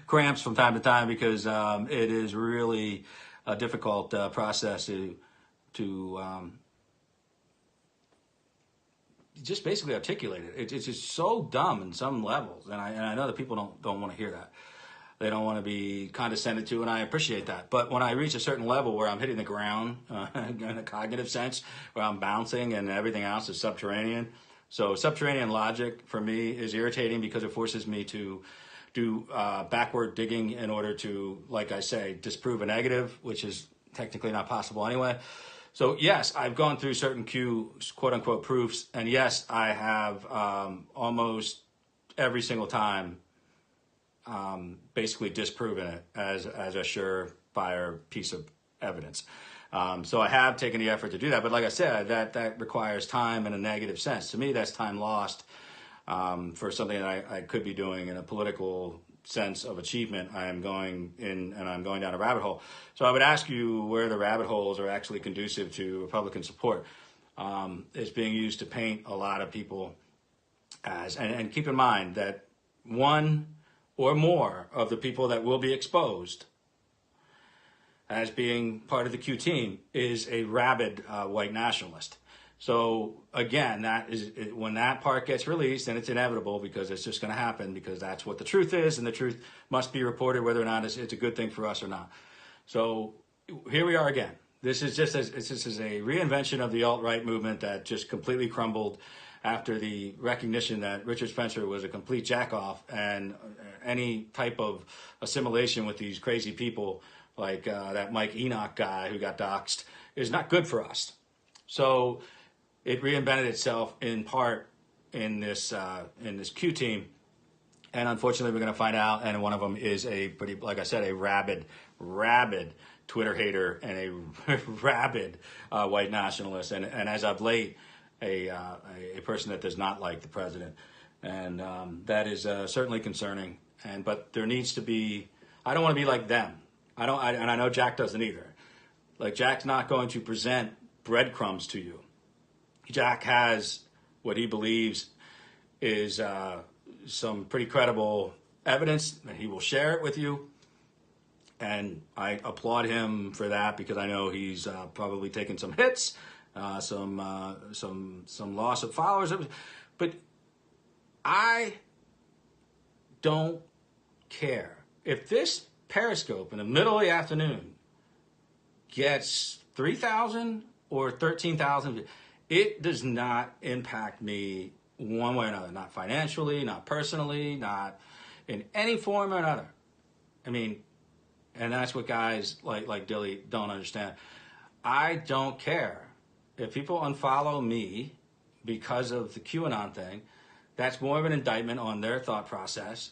cramps from time to time because it is really a difficult process to just basically articulate it. It's just so dumb in some levels, and I know that people don't want to hear that. They don't want to be condescended to, and I appreciate that. But when I reach a certain level where I'm hitting the ground in a cognitive sense, where I'm bouncing and everything else is subterranean. So subterranean logic for me is irritating because it forces me to do backward digging in order to, like I say, disprove a negative, which is technically not possible anyway. So yes, I've gone through certain Q quote unquote proofs, and yes, I have almost every single time basically disproven it as a surefire piece of evidence. So I have taken the effort to do that, but like I said, that requires time in a negative sense. To me, that's time lost for something that I could be doing in a political sense of achievement. I am going in and I'm going down a rabbit hole. So I would ask you where the rabbit holes are actually conducive to Republican support. It's being used to paint a lot of people as, and keep in mind that one or more of the people that will be exposed as being part of the Q team is a rabid white nationalist. So again, that is when that part gets released, and it's inevitable because it's just going to happen because that's what the truth is, and the truth must be reported whether or not it's a good thing for us or not. So here we are again. This is just this is a reinvention of the alt-right movement that just completely crumbled after the recognition that Richard Spencer was a complete jack-off, and any type of assimilation with these crazy people like that Mike Enoch guy who got doxxed is not good for us. So it reinvented itself in part in this Q team, and unfortunately we're going to find out. And one of them is a pretty, like I said, a rabid Twitter hater and a rabid white nationalist, and as of late, a person that does not like the president, and that is certainly concerning. But there needs to be. I don't want to be like them. And I know Jack doesn't either. Like, Jack's not going to present breadcrumbs to you. Jack has what he believes is some pretty credible evidence, and he will share it with you. And I applaud him for that because I know he's probably taken some hits, some loss of followers. But I don't care if this Periscope in the middle of the afternoon gets 3,000 or 13,000. It does not impact me one way or another, not financially, not personally, not in any form or another. I mean, and that's what guys like Dilley don't understand. I don't care. If people unfollow me because of the QAnon thing, that's more of an indictment on their thought process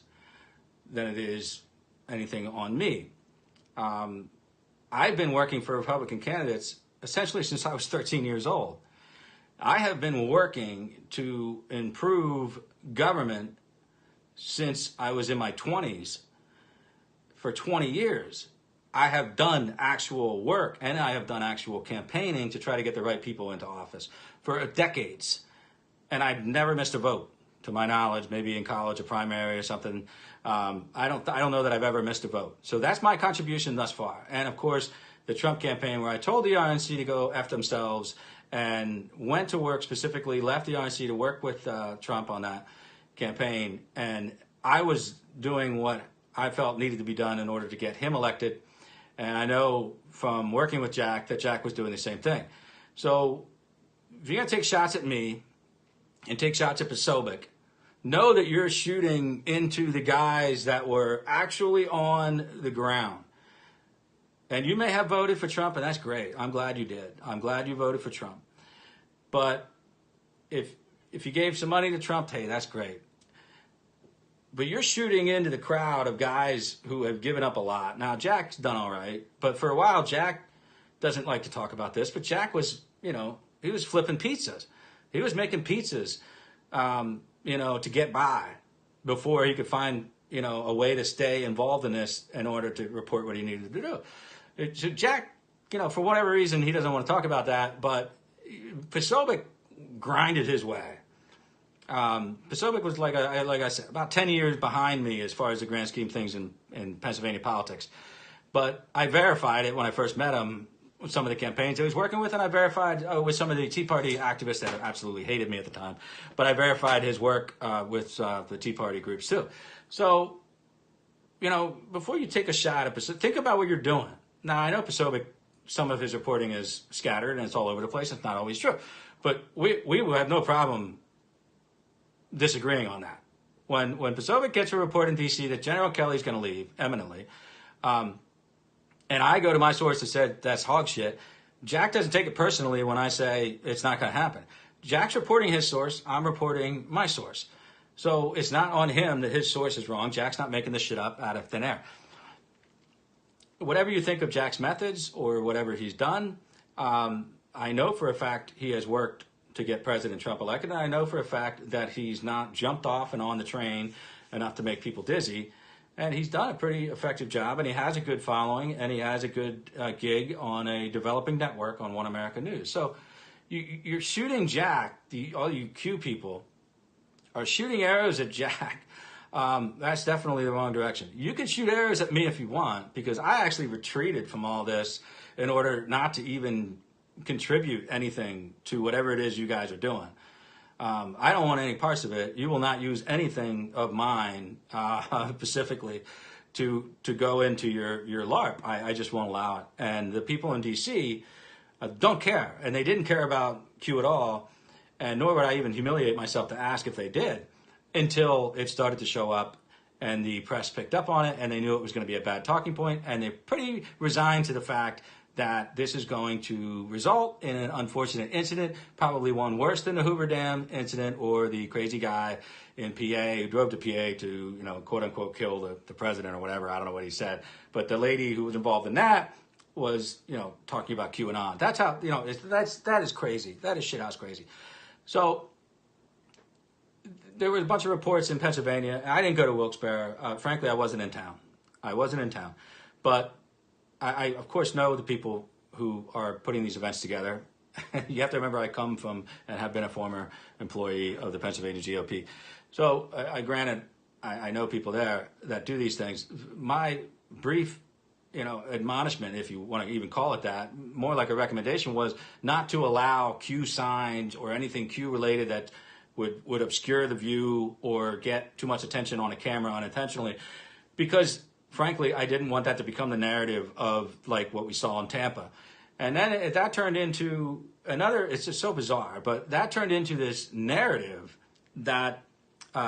than it is anything on me. I've been working for Republican candidates essentially since I was 13 years old. I have been working to improve government since I was in my 20s. For 20 years, I have done actual work, and I have done actual campaigning to try to get the right people into office for decades. And I've never missed a vote, to my knowledge, maybe in college, a primary or something. I don't know that I've ever missed a vote. So that's my contribution thus far. And of course, the Trump campaign, where I told the RNC to go F themselves and went to work specifically, left the RNC to work with Trump on that campaign. And I was doing what I felt needed to be done in order to get him elected. And I know from working with Jack that Jack was doing the same thing. So if you're going to take shots at me and take shots at Posobiec, know that you're shooting into the guys that were actually on the ground. And you may have voted for Trump, and that's great. I'm glad you did. I'm glad you voted for Trump. But if you gave some money to Trump, hey, that's great. But you're shooting into the crowd of guys who have given up a lot. Now, Jack's done all right, but for a while, Jack doesn't like to talk about this, but Jack was, he was flipping pizzas. He was making pizzas, to get by before he could find, a way to stay involved in this in order to report what he needed to do. So Jack, for whatever reason, he doesn't want to talk about that, but Posobiec grinded his way. Posobiec was, like I said, about 10 years behind me as far as the grand scheme of things in Pennsylvania politics. But I verified it when I first met him with some of the campaigns he was working with, and I verified with some of the Tea Party activists that absolutely hated me at the time. But I verified his work with the Tea Party groups too. So, before you take a shot at Posobiec, think about what you're doing. Now, I know Posobiec, some of his reporting is scattered and it's all over the place. It's not always true. But we have no problem disagreeing on that. When Posobiec gets a report in D.C. that General Kelly's going to leave eminently, and I go to my source that said that's hog shit, Jack doesn't take it personally when I say it's not going to happen. Jack's reporting his source. I'm reporting my source. So it's not on him that his source is wrong. Jack's not making this shit up out of thin air. Whatever you think of Jack's methods or whatever he's done, I know for a fact he has worked to get President Trump elected, and I know for a fact that he's not jumped off and on the train enough to make people dizzy. And he's done a pretty effective job, and he has a good following, and he has a good gig on a developing network on One America News. So you're shooting Jack, all you Q people are shooting arrows at Jack. That's definitely the wrong direction. You can shoot arrows at me if you want, because I actually retreated from all this in order not to even contribute anything to whatever it is you guys are doing. I don't want any parts of it. You will not use anything of mine specifically to go into your LARP. I just won't allow it. And the people in D.C. Don't care, and they didn't care about Q at all, and nor would I even humiliate myself to ask if they did, until it started to show up and the press picked up on it and they knew it was going to be a bad talking point, and they're pretty resigned to the fact that this is going to result in an unfortunate incident, probably one worse than the Hoover Dam incident or the crazy guy in PA who drove to PA to, quote unquote, kill the president or whatever. I don't know what he said. But the lady who was involved in that was, talking about QAnon. That's how, that is crazy. That is shithouse crazy. So there was a bunch of reports in Pennsylvania. I didn't go to Wilkes-Barre. Frankly, I wasn't in town. But I, of course, know the people who are putting these events together. You have to remember I come from and have been a former employee of the Pennsylvania GOP. So granted, I know people there that do these things. My brief, admonishment, if you want to even call it that, more like a recommendation, was not to allow Q signs or anything Q related that would obscure the view or get too much attention on a camera unintentionally, because frankly, I didn't want that to become the narrative of like what we saw in Tampa. And then that turned into another, it's just so bizarre, but that turned into this narrative that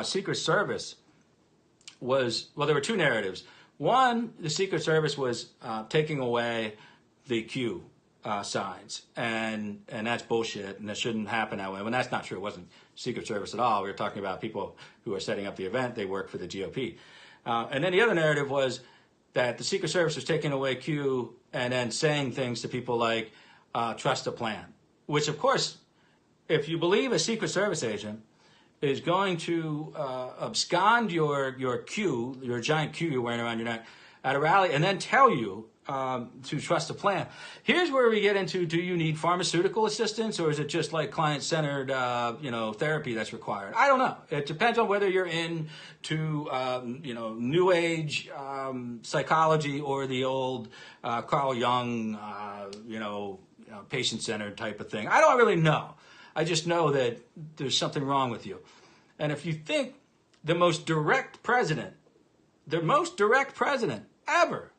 Secret Service was, well, there were two narratives. One, the Secret Service was taking away the Q signs, and that's bullshit, and that shouldn't happen that way. When that's not true. It wasn't Secret Service at all. We were talking about people who are setting up the event. They work for the GOP. And then the other narrative was that the Secret Service was taking away Q and then saying things to people like, trust the plan. Which, of course, if you believe a Secret Service agent is going to abscond your Q, your giant Q you're wearing around your neck, at a rally and then tell you to trust the plan. Here's where we get into, do you need pharmaceutical assistance, or is it just like client-centered, therapy that's required? I don't know. It depends on whether you're into, new age psychology or the old Carl Jung, patient-centered type of thing. I don't really know. I just know that there's something wrong with you. And if you think the most direct president ever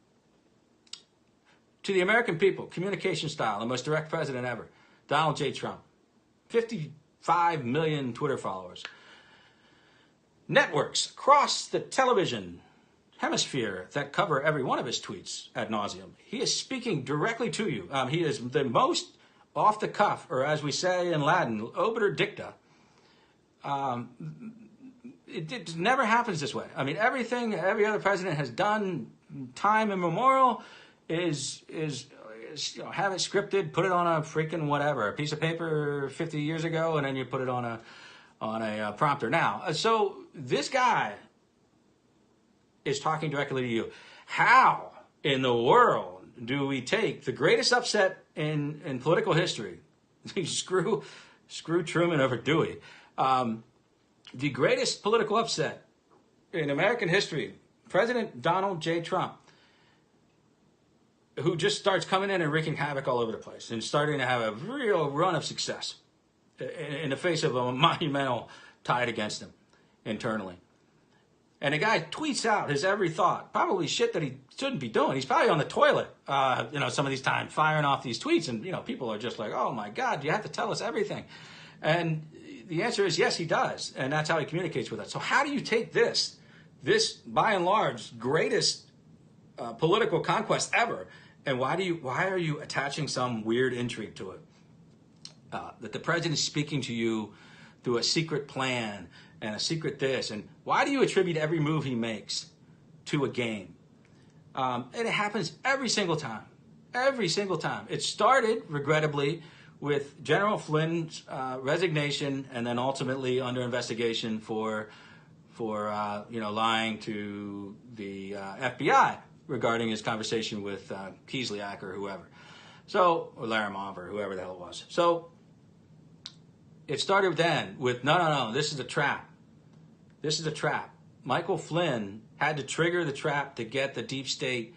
to the American people, communication style, the most direct president ever, Donald J. Trump, 55 million Twitter followers, networks across the television hemisphere that cover every one of his tweets ad nauseum. He is speaking directly to you. He is the most off the cuff, or as we say in Latin, obiter dicta. It never happens this way. I mean, everything every other president has done, time immemorial, is have it scripted, put it on a freaking whatever, a piece of paper 50 years ago, and then you put it on a prompter now. So this guy is talking directly to you. How in the world do we take the greatest upset in political history? screw Truman over Dewey. The greatest political upset in American history, President Donald J. Trump, who just starts coming in and wreaking havoc all over the place and starting to have a real run of success in the face of a monumental tide against him internally. And the guy tweets out his every thought, probably shit that he shouldn't be doing. He's probably on the toilet, some of these times, firing off these tweets. And, people are just like, oh, my God, you have to tell us everything. And the answer is yes, he does, and that's how he communicates with us. So how do you take this by and large greatest political conquest ever, and why are you attaching some weird intrigue to it? That the president is speaking to you through a secret plan and a secret this, and why do you attribute every move he makes to a game? And it happens every single time. Every single time. It started, regrettably, with General Flynn's resignation, and then ultimately under investigation for lying to the FBI regarding his conversation with Kislyak or whoever. So, or Larimov or whoever the hell it was. So it started then with no, this is a trap. This is a trap. Michael Flynn had to trigger the trap to get the deep state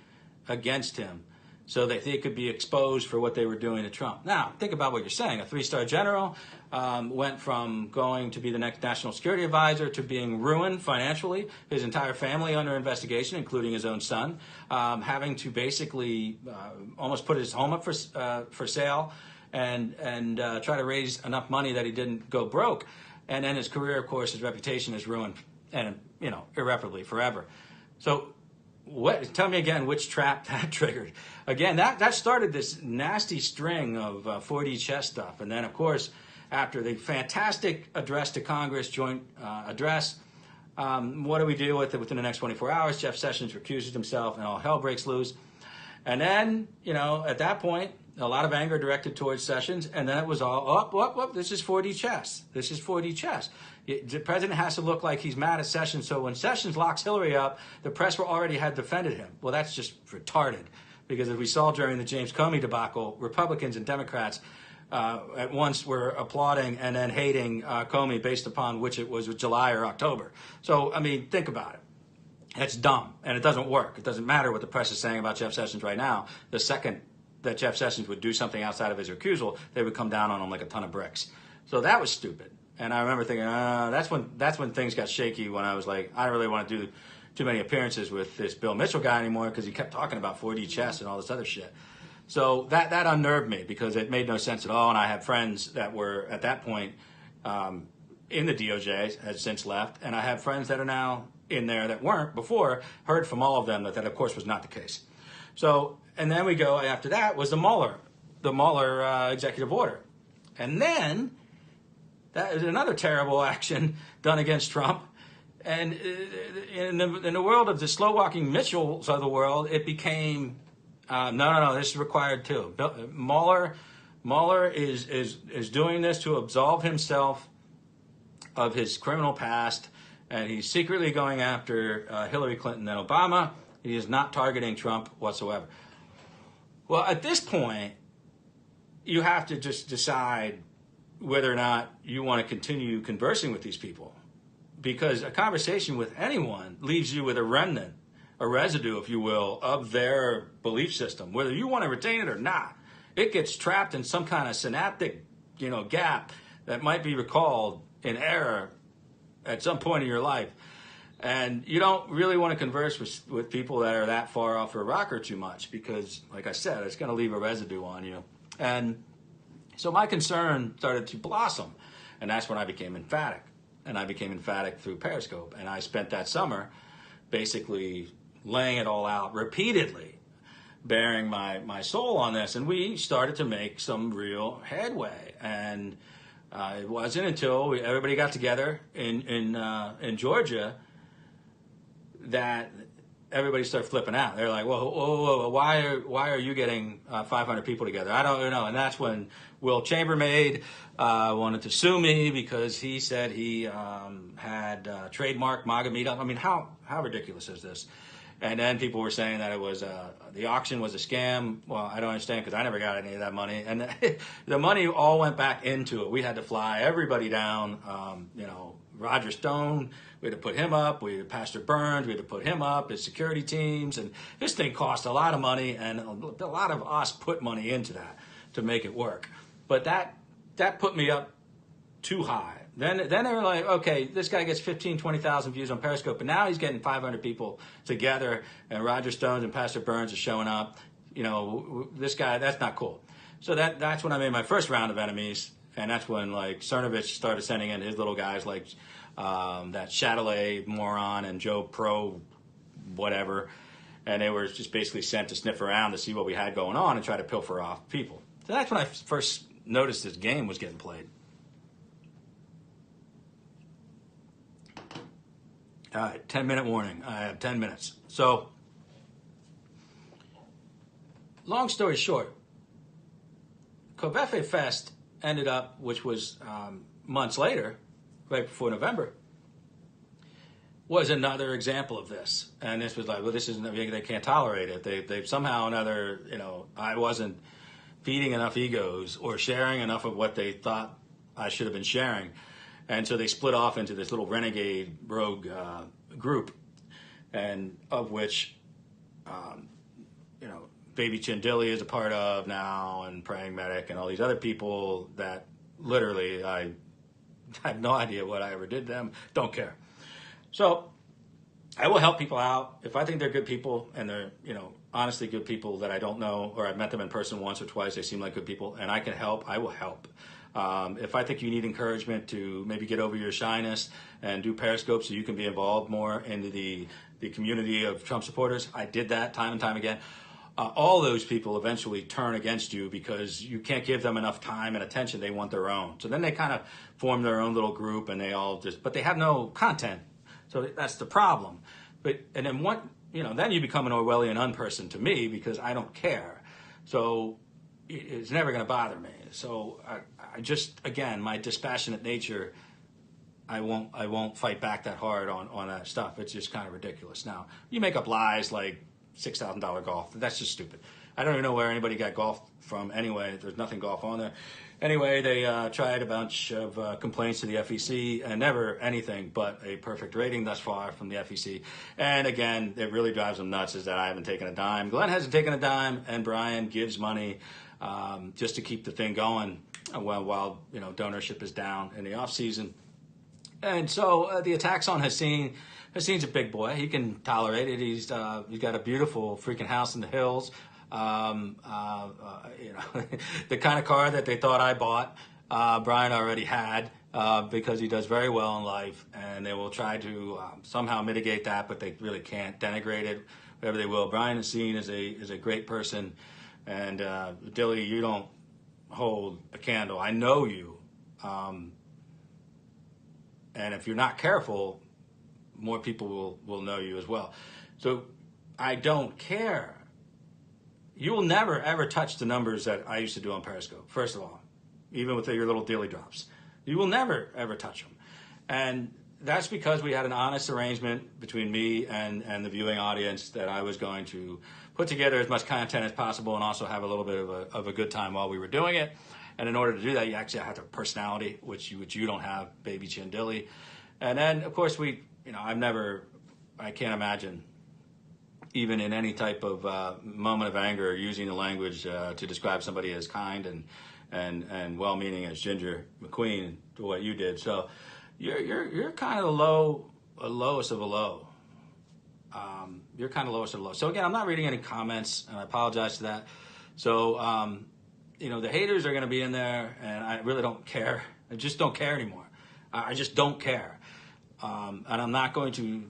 against him so that they could be exposed for what they were doing to Trump. Now, think about what you're saying. A 3-star general went from going to be the next national security advisor to being ruined financially, his entire family under investigation, including his own son, having to basically almost put his home up for sale and try to raise enough money that he didn't go broke. And then his career, of course, his reputation is ruined, and irreparably, forever. So tell me again which trap that triggered. Again, that started this nasty string of 4D chess stuff. And then, of course, after the fantastic address to Congress, joint address, what do we do with it within the next 24 hours? Jeff Sessions recuses himself, and all hell breaks loose. And then, at that point, a lot of anger directed towards Sessions, and then it was all, up, this is 4D chess. This is 4D chess. The president has to look like he's mad at Sessions, so when Sessions locks Hillary up, the press already had defended him. Well, that's just retarded, because as we saw during the James Comey debacle, Republicans and Democrats at once were applauding and then hating Comey based upon which it was July or October. So, think about it. It's dumb, and it doesn't work. It doesn't matter what the press is saying about Jeff Sessions right now. The second that Jeff Sessions would do something outside of his recusal, they would come down on him like a ton of bricks. So that was stupid. And I remember thinking, that's when things got shaky, when I was like, I don't really want to do too many appearances with this Bill Mitchell guy anymore, because he kept talking about 4D chess and all this other shit. So that unnerved me, because it made no sense at all. And I had friends that were at that point in the DOJ, had since left, and I have friends that are now in there that weren't before, heard from all of them that of course was not the case. So, and then we go, after that was the Mueller executive order. And then that is another terrible action done against Trump. And in the world of the slow-walking Mitchells of the world, it became, no, this is required too. Mueller is doing this to absolve himself of his criminal past, and he's secretly going after Hillary Clinton and Obama. He is not targeting Trump whatsoever. Well, at this point, you have to just decide whether or not you want to continue conversing with these people. Because a conversation with anyone leaves you with a remnant, a residue, if you will, of their belief system. Whether you want to retain it or not, it gets trapped in some kind of synaptic, gap that might be recalled in error at some point in your life. And you don't really want to converse with people that are that far off a rocker too much, because, like I said, it's going to leave a residue on you. And so my concern started to blossom, and that's when I became emphatic. And I became emphatic through Periscope. And I spent that summer basically laying it all out repeatedly, bearing my soul on this. And we started to make some real headway. And it wasn't until everybody got together in Georgia that everybody started flipping out. They're like, whoa, why are you getting 500 people together? I don't know. And that's when Will Chambermaid wanted to sue me because he said he had trademarked MAGA meetup. How ridiculous is this? And then people were saying that it was the auction was a scam. Well, I don't understand, because I never got any of that money. And the money all went back into it. We had to fly everybody down, Roger Stone, we had to put him up. We had Pastor Burns, we had to put him up, his security teams. And this thing cost a lot of money, and a lot of us put money into that to make it work. But that put me up too high. Then they were like, okay, this guy gets 15, 20,000 views on Periscope, but now he's getting 500 people together, and Roger Stone and Pastor Burns are showing up. This guy, that's not cool. So that's when I made my first round of enemies. And that's when like Cernovich started sending in his little guys like that Chatelet moron and Joe Pro whatever, and they were just basically sent to sniff around to see what we had going on and try to pilfer off people. So that's when I first noticed this game was getting played. All right, 10-minute warning. I have 10 minutes. So, long story short, Kovefe Fest ended up, which was months later, right before November, was another example of this. And this was like, well, this isn't, they can't tolerate it. They somehow or another, I wasn't feeding enough egos or sharing enough of what they thought I should have been sharing. And so they split off into this little renegade rogue group, and of which, Baby Chin Dilley is a part of now, and Praying Medic, and all these other people that literally I have no idea what I ever did to them. Don't care. So I will help people out if I think they're good people, and they're honestly good people that I don't know, or I've met them in person once or twice. They seem like good people, and I can help. I will help. If I think you need encouragement to maybe get over your shyness and do Periscope so you can be involved more into the community of Trump supporters, I did that time and time again. All those people eventually turn against you because you can't give them enough time and attention. They want their own. So then they kind of form their own little group, and but they have no content. So that's the problem. And then then you become an Orwellian unperson to me because I don't care. So it's never going to bother me. So I just, again, my dispassionate nature, I won't fight back that hard on that stuff. It's just kind of ridiculous. Now, you make up lies like $6,000 golf. That's just stupid. I don't even know where anybody got golf from anyway. There's nothing golf on there. Anyway, they tried a bunch of complaints to the FEC, and never anything but a perfect rating thus far from the FEC. And again, it really drives them nuts is that I haven't taken a dime. Glenn hasn't taken a dime, and Brian gives money just to keep the thing going while donorship is down in the off season. And so the attacks on Hassin's a big boy. He can tolerate it. He's got a beautiful freaking house in the hills. The kind of car that they thought I bought, Brian already had because he does very well in life, and they will try to somehow mitigate that, but they really can't. Denigrate it, whatever they will. Brian Hassin is a great person, and Dilley, you don't hold a candle. I know you, and if you're not careful, more people will know you as well. So I don't care. You will never, ever touch the numbers that I used to do on Periscope, first of all, even with your little daily drops. You will never, ever touch them. And that's because we had an honest arrangement between me and the viewing audience that I was going to put together as much content as possible and also have a little bit of a good time while we were doing it. And in order to do that, you actually have to have personality, which you don't have, Baby Chin Dilley. And then, of course, I can't imagine, even in any type of moment of anger, using the language to describe somebody as kind and well-meaning as Ginger McQueen to what you did. So you're kind of the lowest of the low. You're kind of lowest of the low. So again, I'm not reading any comments, and I apologize for that. So the haters are going to be in there, and I really don't care. I just don't care anymore. I just don't care. And I'm not going to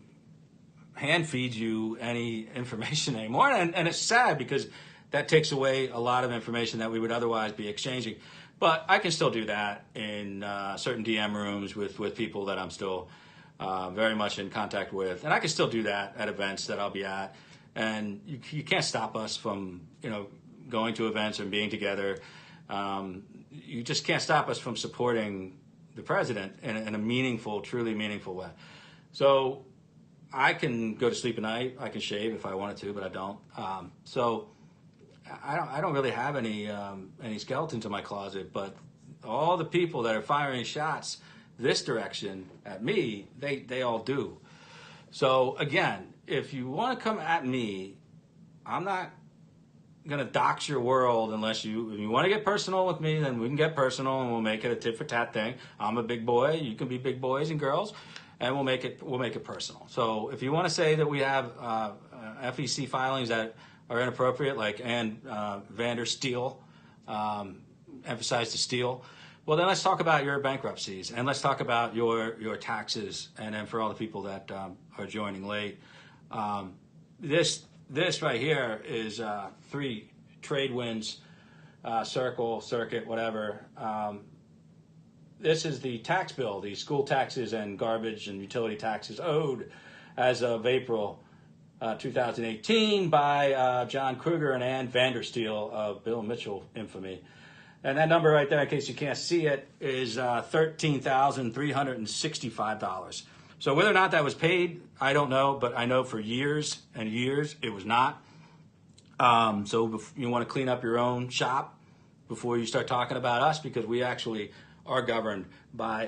hand feed you any information anymore. And it's sad because that takes away a lot of information that we would otherwise be exchanging. But I can still do that in certain DM rooms with people that I'm still very much in contact with. And I can still do that at events that I'll be at. And you can't stop us from, going to events and being together. You just can't stop us from supporting the president in a meaningful, truly meaningful way. So I can go to sleep at night. I can shave if I wanted to, but I don't. So I don't really have any skeletons in my closet. But all the people that are firing shots this direction at me, they all do. So again, if you want to come at me, I'm not going to dox your world if you want to get personal with me, then we can get personal and we'll make it a tit for tat thing. I'm a big boy. You can be big boys and girls. And we'll make it personal. So if you want to say that we have FEC filings that are inappropriate, like Vander Steele, emphasize the steal, Well, then let's talk about your bankruptcies, and let's talk about your taxes, and then for all the people that are joining late, this right here is 3 trade winds, circuit, whatever. This is the tax bill, the school taxes and garbage and utility taxes owed as of April 2018 by John Kruger and Ann Vandersteel of Bill Mitchell infamy. And that number right there, in case you can't see it, is $13,365. So whether or not that was paid, I don't know, but I know for years and years it was not. So you want to clean up your own shop before you start talking about us, because we actually are governed by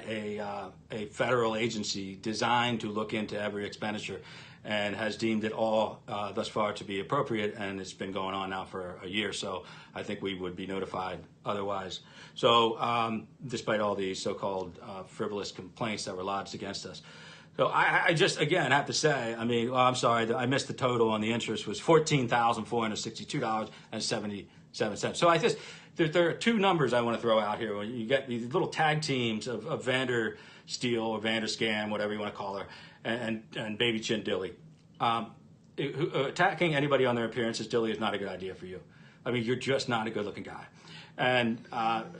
a federal agency designed to look into every expenditure and has deemed it all thus far to be appropriate, and it's been going on now for a year, so I think we would be notified otherwise. So despite all the so-called frivolous complaints that were lodged against us. So I just, again, have to say, I mean, well, I'm sorry, I missed the total on the interest was $14,462.77. So I just, there are 2 numbers I want to throw out here. When you get these little tag teams of Vandersteel or Vanderscam, whatever you want to call her, and Baby Chin Dilley. Attacking anybody on their appearances, Dilley, is not a good idea for you. I mean, you're just not a good-looking guy. And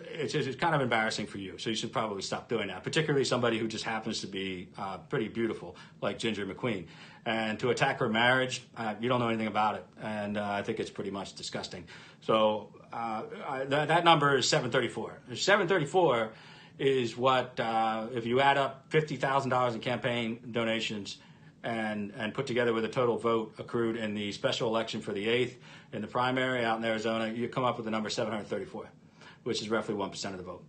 it's kind of embarrassing for you, so you should probably stop doing that, particularly somebody who just happens to be pretty beautiful, like Ginger McQueen. And to attack her marriage, you don't know anything about it, and I think it's pretty much disgusting. So that number is 734. 734 is what, if you add up $50,000 in campaign donations and put together with a total vote accrued in the special election for the 8th in the primary out in Arizona, you come up with the number 734, which is roughly 1% of the vote.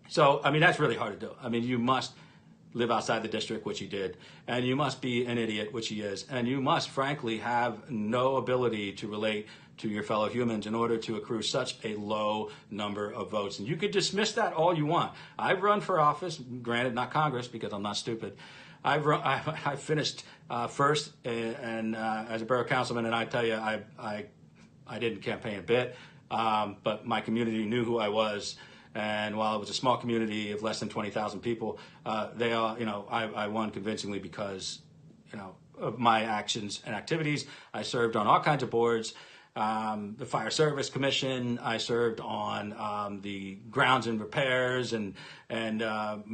So, I mean, that's really hard to do. I mean, you must live outside the district, which he did, and you must be an idiot, which he is, and you must, frankly, have no ability to relate to your fellow humans in order to accrue such a low number of votes. And you could dismiss that all you want. I've run for office, granted not Congress because I'm not stupid. I finished first and as a borough councilman, and I tell you, I didn't campaign a bit, but my community knew who I was. And while it was a small community of less than 20,000 people, they all, I won convincingly because, of my actions and activities. I served on all kinds of boards. The Fire Service Commission. I served on the grounds and repairs and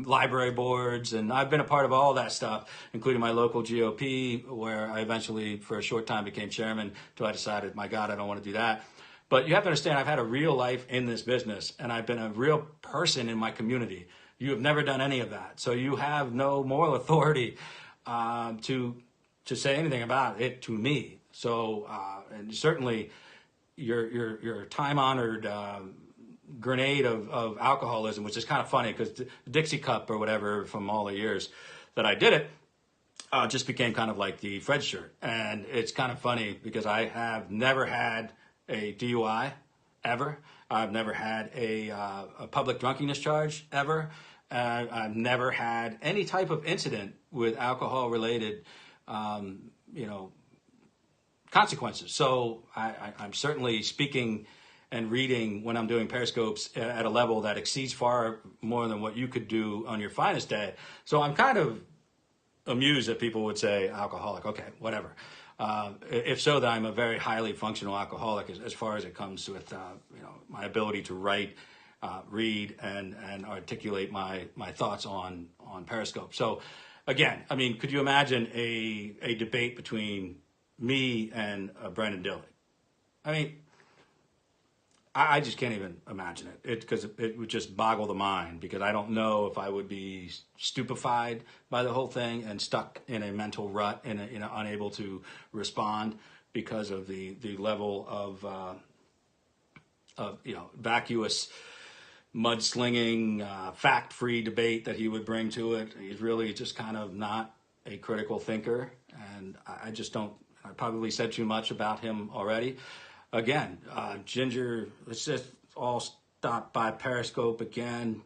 library boards, and I've been a part of all that stuff, including my local GOP, where I eventually, for a short time, became chairman until I decided, my God, I don't want to do that. But you have to understand, I've had a real life in this business, and I've been a real person in my community. You have never done any of that, so you have no moral authority to say anything about it to me. So, and certainly your time-honored grenade of alcoholism, which is kind of funny because the Dixie Cup or whatever from all the years that I did it just became kind of like the Fred shirt. And it's kind of funny because I have never had a DUI ever. I've never had a public drunkenness charge ever. I've never had any type of incident with alcohol-related, consequences. So I'm certainly speaking and reading when I'm doing Periscopes at a level that exceeds far more than what you could do on your finest day. So I'm kind of amused that people would say alcoholic. Okay, whatever. If so, then I'm a very highly functional alcoholic as far as it comes with my ability to write, read, and articulate my thoughts on Periscope. So again, I mean, could you imagine a debate between me and Brenden Dilley? I mean, I just can't even imagine it because it would just boggle the mind, because I don't know if I would be stupefied by the whole thing and stuck in a mental rut and unable to respond because of the level of vacuous mudslinging, fact-free debate that he would bring to it. He's really just kind of not a critical thinker, and I just don't. I probably said too much about him already. Again, Ginger, let's just all stop by Periscope again.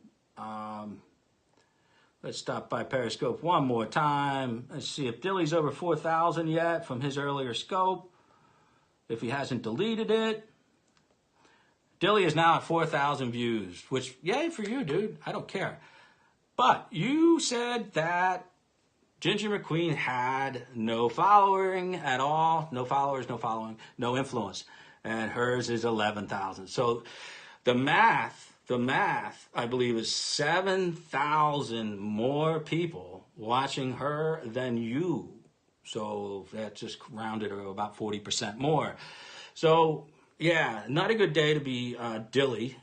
Let's stop by Periscope one more time. Let's see if Dilley's over 4,000 yet from his earlier scope. If he hasn't deleted it. Dilley is now at 4,000 views, which, yay for you, dude. I don't care. But you said that Ginger McQueen had no following at all, no followers, no following, no influence, and hers is 11,000. So the math, I believe, is 7,000 more people watching her than you. So that just rounded her about 40% more. So yeah, not a good day to be Dilley,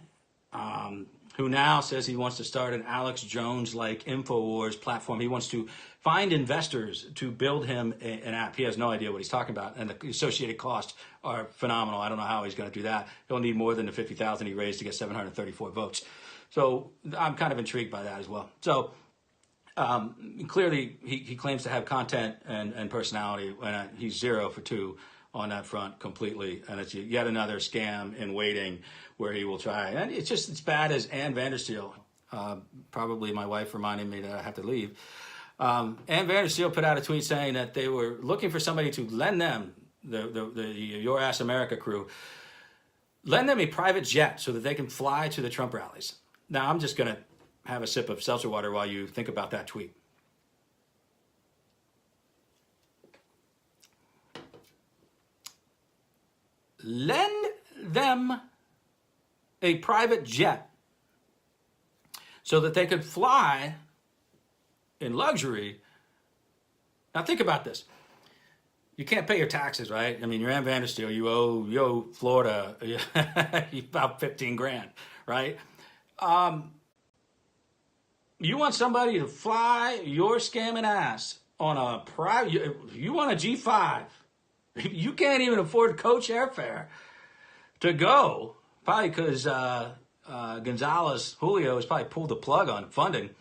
who now says he wants to start an Alex Jones-like InfoWars platform. He wants to find investors to build him an app. He has no idea what he's talking about, and the associated costs are phenomenal. I don't know how he's going to do that. He'll need more than the 50,000 he raised to get 734 votes. So I'm kind of intrigued by that as well. So clearly he claims to have content and personality, and he's 0 for 2 on that front completely, and it's yet another scam in waiting where he will try. And it's just as bad as Ann Vandersteel. Probably my wife reminding me that I have to leave. Ann Vandersteel put out a tweet saying that they were looking for somebody to lend them, the Your Ass America crew, lend them a private jet so that they can fly to the Trump rallies. Now, I'm just going to have a sip of seltzer water while you think about that tweet. Lend them a private jet so that they could fly in luxury. Now think about this. You can't pay your taxes, right? I mean, you're Ann Vandersteel, you owe Florida about 15 grand, right? You want somebody to fly your scamming ass on a private, you want a G5. You can't even afford coach airfare to go, probably because Gonzalez Julio has probably pulled the plug on funding.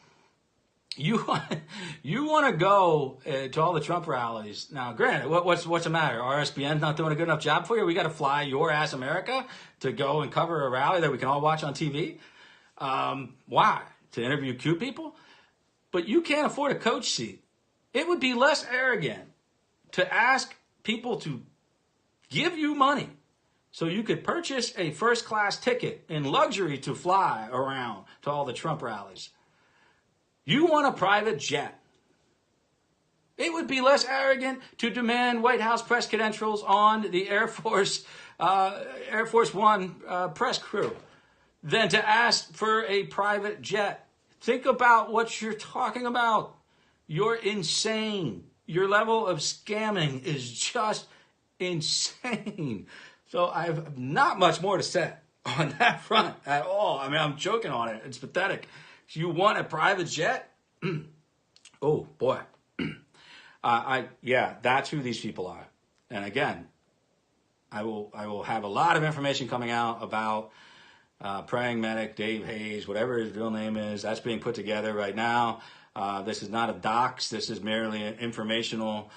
You want to go to all the Trump rallies. Now, granted, what's the matter? RSBN not doing a good enough job for you? We got to fly Your Ass America to go and cover a rally that we can all watch on TV? Why? To interview cute people? But you can't afford a coach seat. It would be less arrogant to ask people to give you money so you could purchase a first-class ticket in luxury to fly around to all the Trump rallies. You want a private jet. It would be less arrogant to demand White House press credentials on the Air Force One press crew than to ask for a private jet. Think about what you're talking about. You're insane. Your level of scamming is just insane. So I have not much more to say on that front at all. I mean, I'm joking on it. It's pathetic. You want a private jet? Oh, boy. Yeah, that's who these people are. And again, I will have a lot of information coming out about Praying Medic, Dave Hayes, whatever his real name is. That's being put together right now. This is not a dox. This is merely an informational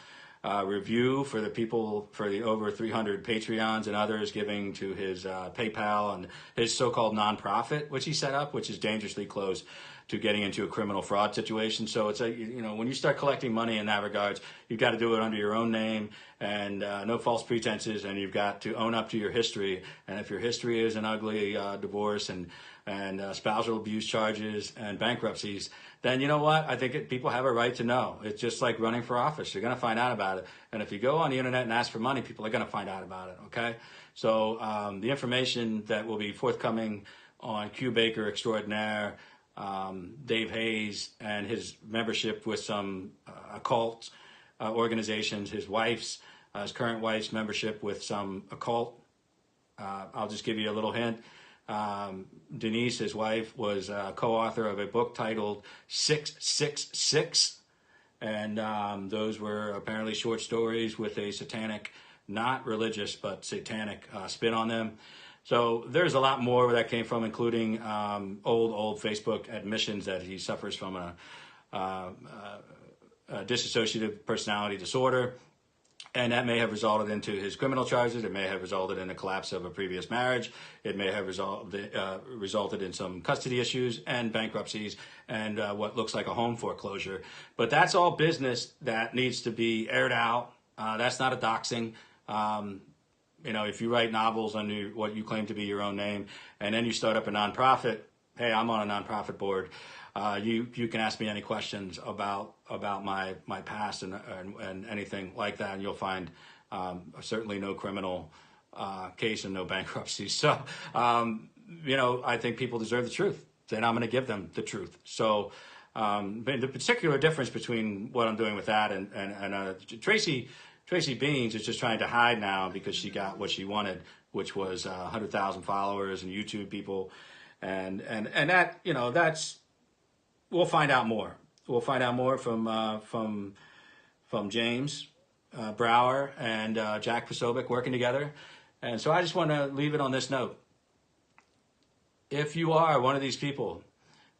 review for the people, for the over 300 Patreons and others giving to his PayPal and his so-called nonprofit, which he set up, which is dangerously close to getting into a criminal fraud situation. So it's when you start collecting money in that regards, you've got to do it under your own name and no false pretenses, and you've got to own up to your history. And if your history is an ugly divorce and spousal abuse charges and bankruptcies, then you know what? I think people have a right to know. It's just like running for office. You're going to find out about it. And if you go on the internet and ask for money, people are going to find out about it, okay? So the information that will be forthcoming on Q Baker Extraordinaire, Dave Hayes, and his membership with some occult organizations, his current wife's membership with some occult. I'll just give you a little hint. Denise, his wife, was a co-author of a book titled 666, and those were apparently short stories with a satanic, not religious, but satanic spin on them. So there's a lot more where that came from, including old Facebook admissions that he suffers from a dissociative personality disorder. And that may have resulted into his criminal charges. It may have resulted in the collapse of a previous marriage. It may have resulted in some custody issues and bankruptcies and what looks like a home foreclosure. But that's all business that needs to be aired out. That's not a doxing. if you write novels under what you claim to be your own name, and then you start up a nonprofit, hey, I'm on a nonprofit board. You can ask me any questions about my past and anything like that, and you'll find certainly no criminal case and no bankruptcy. So, I think people deserve the truth, and I'm going to give them the truth. So, the particular difference between what I'm doing with that and Tracy Beans is just trying to hide now because she got what she wanted, which was 100,000 followers and YouTube people, and that that's, we'll find out more. We'll find out more from James Brower and Jack Posobiec working together. And so I just want to leave it on this note. If you are one of these people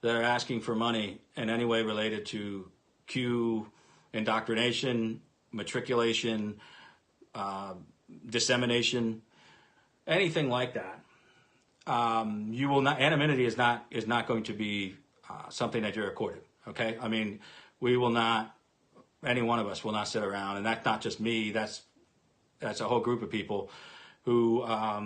that are asking for money in any way related to Q indoctrination, matriculation, dissemination, anything like that, you will not. Anonymity is not going to be something that you're accorded. Okay, I mean, we will not. Any one of us will not sit around, and that's not just me. That's a whole group of people who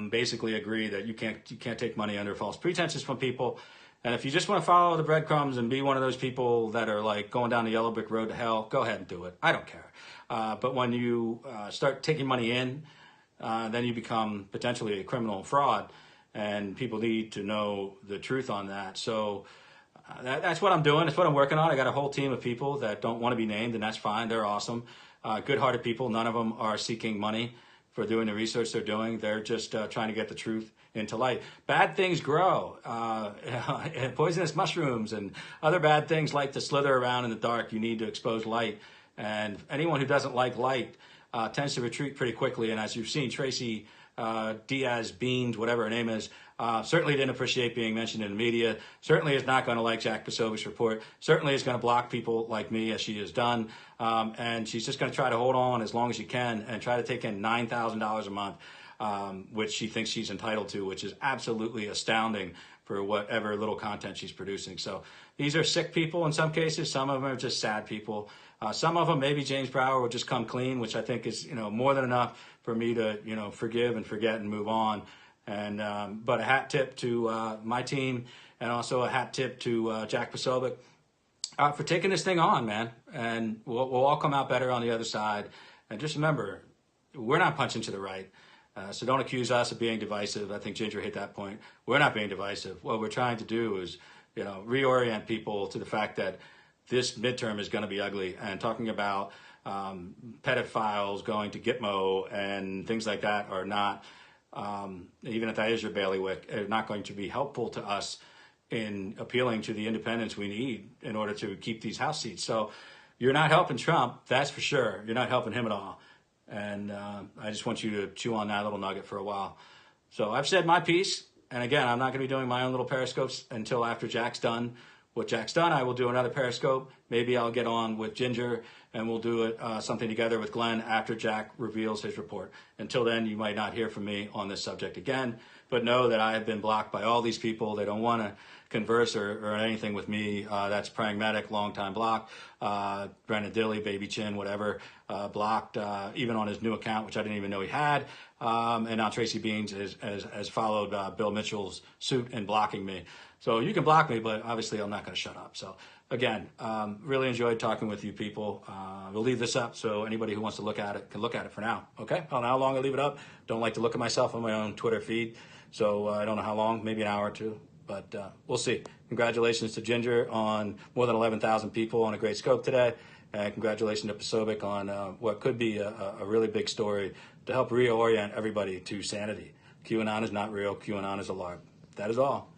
basically agree that you can't take money under false pretenses from people. And if you just want to follow the breadcrumbs and be one of those people that are like going down the yellow brick road to hell, go ahead and do it. I don't care. But when you start taking money in, then you become potentially a criminal fraud, and people need to know the truth on that. So that's what I'm doing. That's what I'm working on. I got a whole team of people that don't want to be named, and that's fine. They're awesome. Good-hearted people. None of them are seeking money for doing the research they're doing. They're just trying to get the truth into light. Bad things grow. Poisonous mushrooms and other bad things like to slither around in the dark. You need to expose light. And anyone who doesn't like light tends to retreat pretty quickly. And as you've seen, Tracy Diaz Beans, whatever her name is, certainly didn't appreciate being mentioned in the media, certainly is not going to like Jack Posobiec's report, certainly is going to block people like me, as she has done, and she's just going to try to hold on as long as she can and try to take in $9,000 a month, which she thinks she's entitled to, which is absolutely astounding for whatever little content she's producing. So these are sick people in some cases. Some of them are just sad people. Some of them, maybe James Brower will just come clean, which I think is, more than enough for me to, forgive and forget and move on. And but a hat tip to my team, and also a hat tip to Jack Posobiec for taking this thing on, man. And we'll all come out better on the other side. And just remember, we're not punching to the right. So don't accuse us of being divisive. I think Ginger hit that point. We're not being divisive. What we're trying to do is, reorient people to the fact that this midterm is going to be ugly. And talking about pedophiles going to Gitmo and things like that are not, even if that is your bailiwick, are not going to be helpful to us in appealing to the independence we need in order to keep these House seats. So you're not helping Trump, that's for sure. You're not helping him at all. And I just want you to chew on that little nugget for a while. So I've said my piece. And again, I'm not going to be doing my own little periscopes until after Jack's done. What Jack's done, I will do another periscope. Maybe I'll get on with Ginger and we'll do it, something together with Glenn after Jack reveals his report. Until then, you might not hear from me on this subject again. But know that I have been blocked by all these people. They don't want to converse or anything with me. That's Pragmatic, long-time blocked. Brenden Dilley, Baby Chin, whatever, blocked, even on his new account, which I didn't even know he had. And now Tracy Beans has followed Bill Mitchell's suit in blocking me. So you can block me, but obviously I'm not going to shut up. So again, really enjoyed talking with you people. We'll leave this up so anybody who wants to look at it can look at it for now. Okay? I don't know how long I leave it up. Don't like to look at myself on my own Twitter feed. So I don't know how long, maybe an hour or two. But we'll see. Congratulations to Ginger on more than 11,000 people on a great scope today. And congratulations to Posobiec on what could be a really big story to help reorient everybody to sanity. QAnon is not real. QAnon is a LARP. That is all.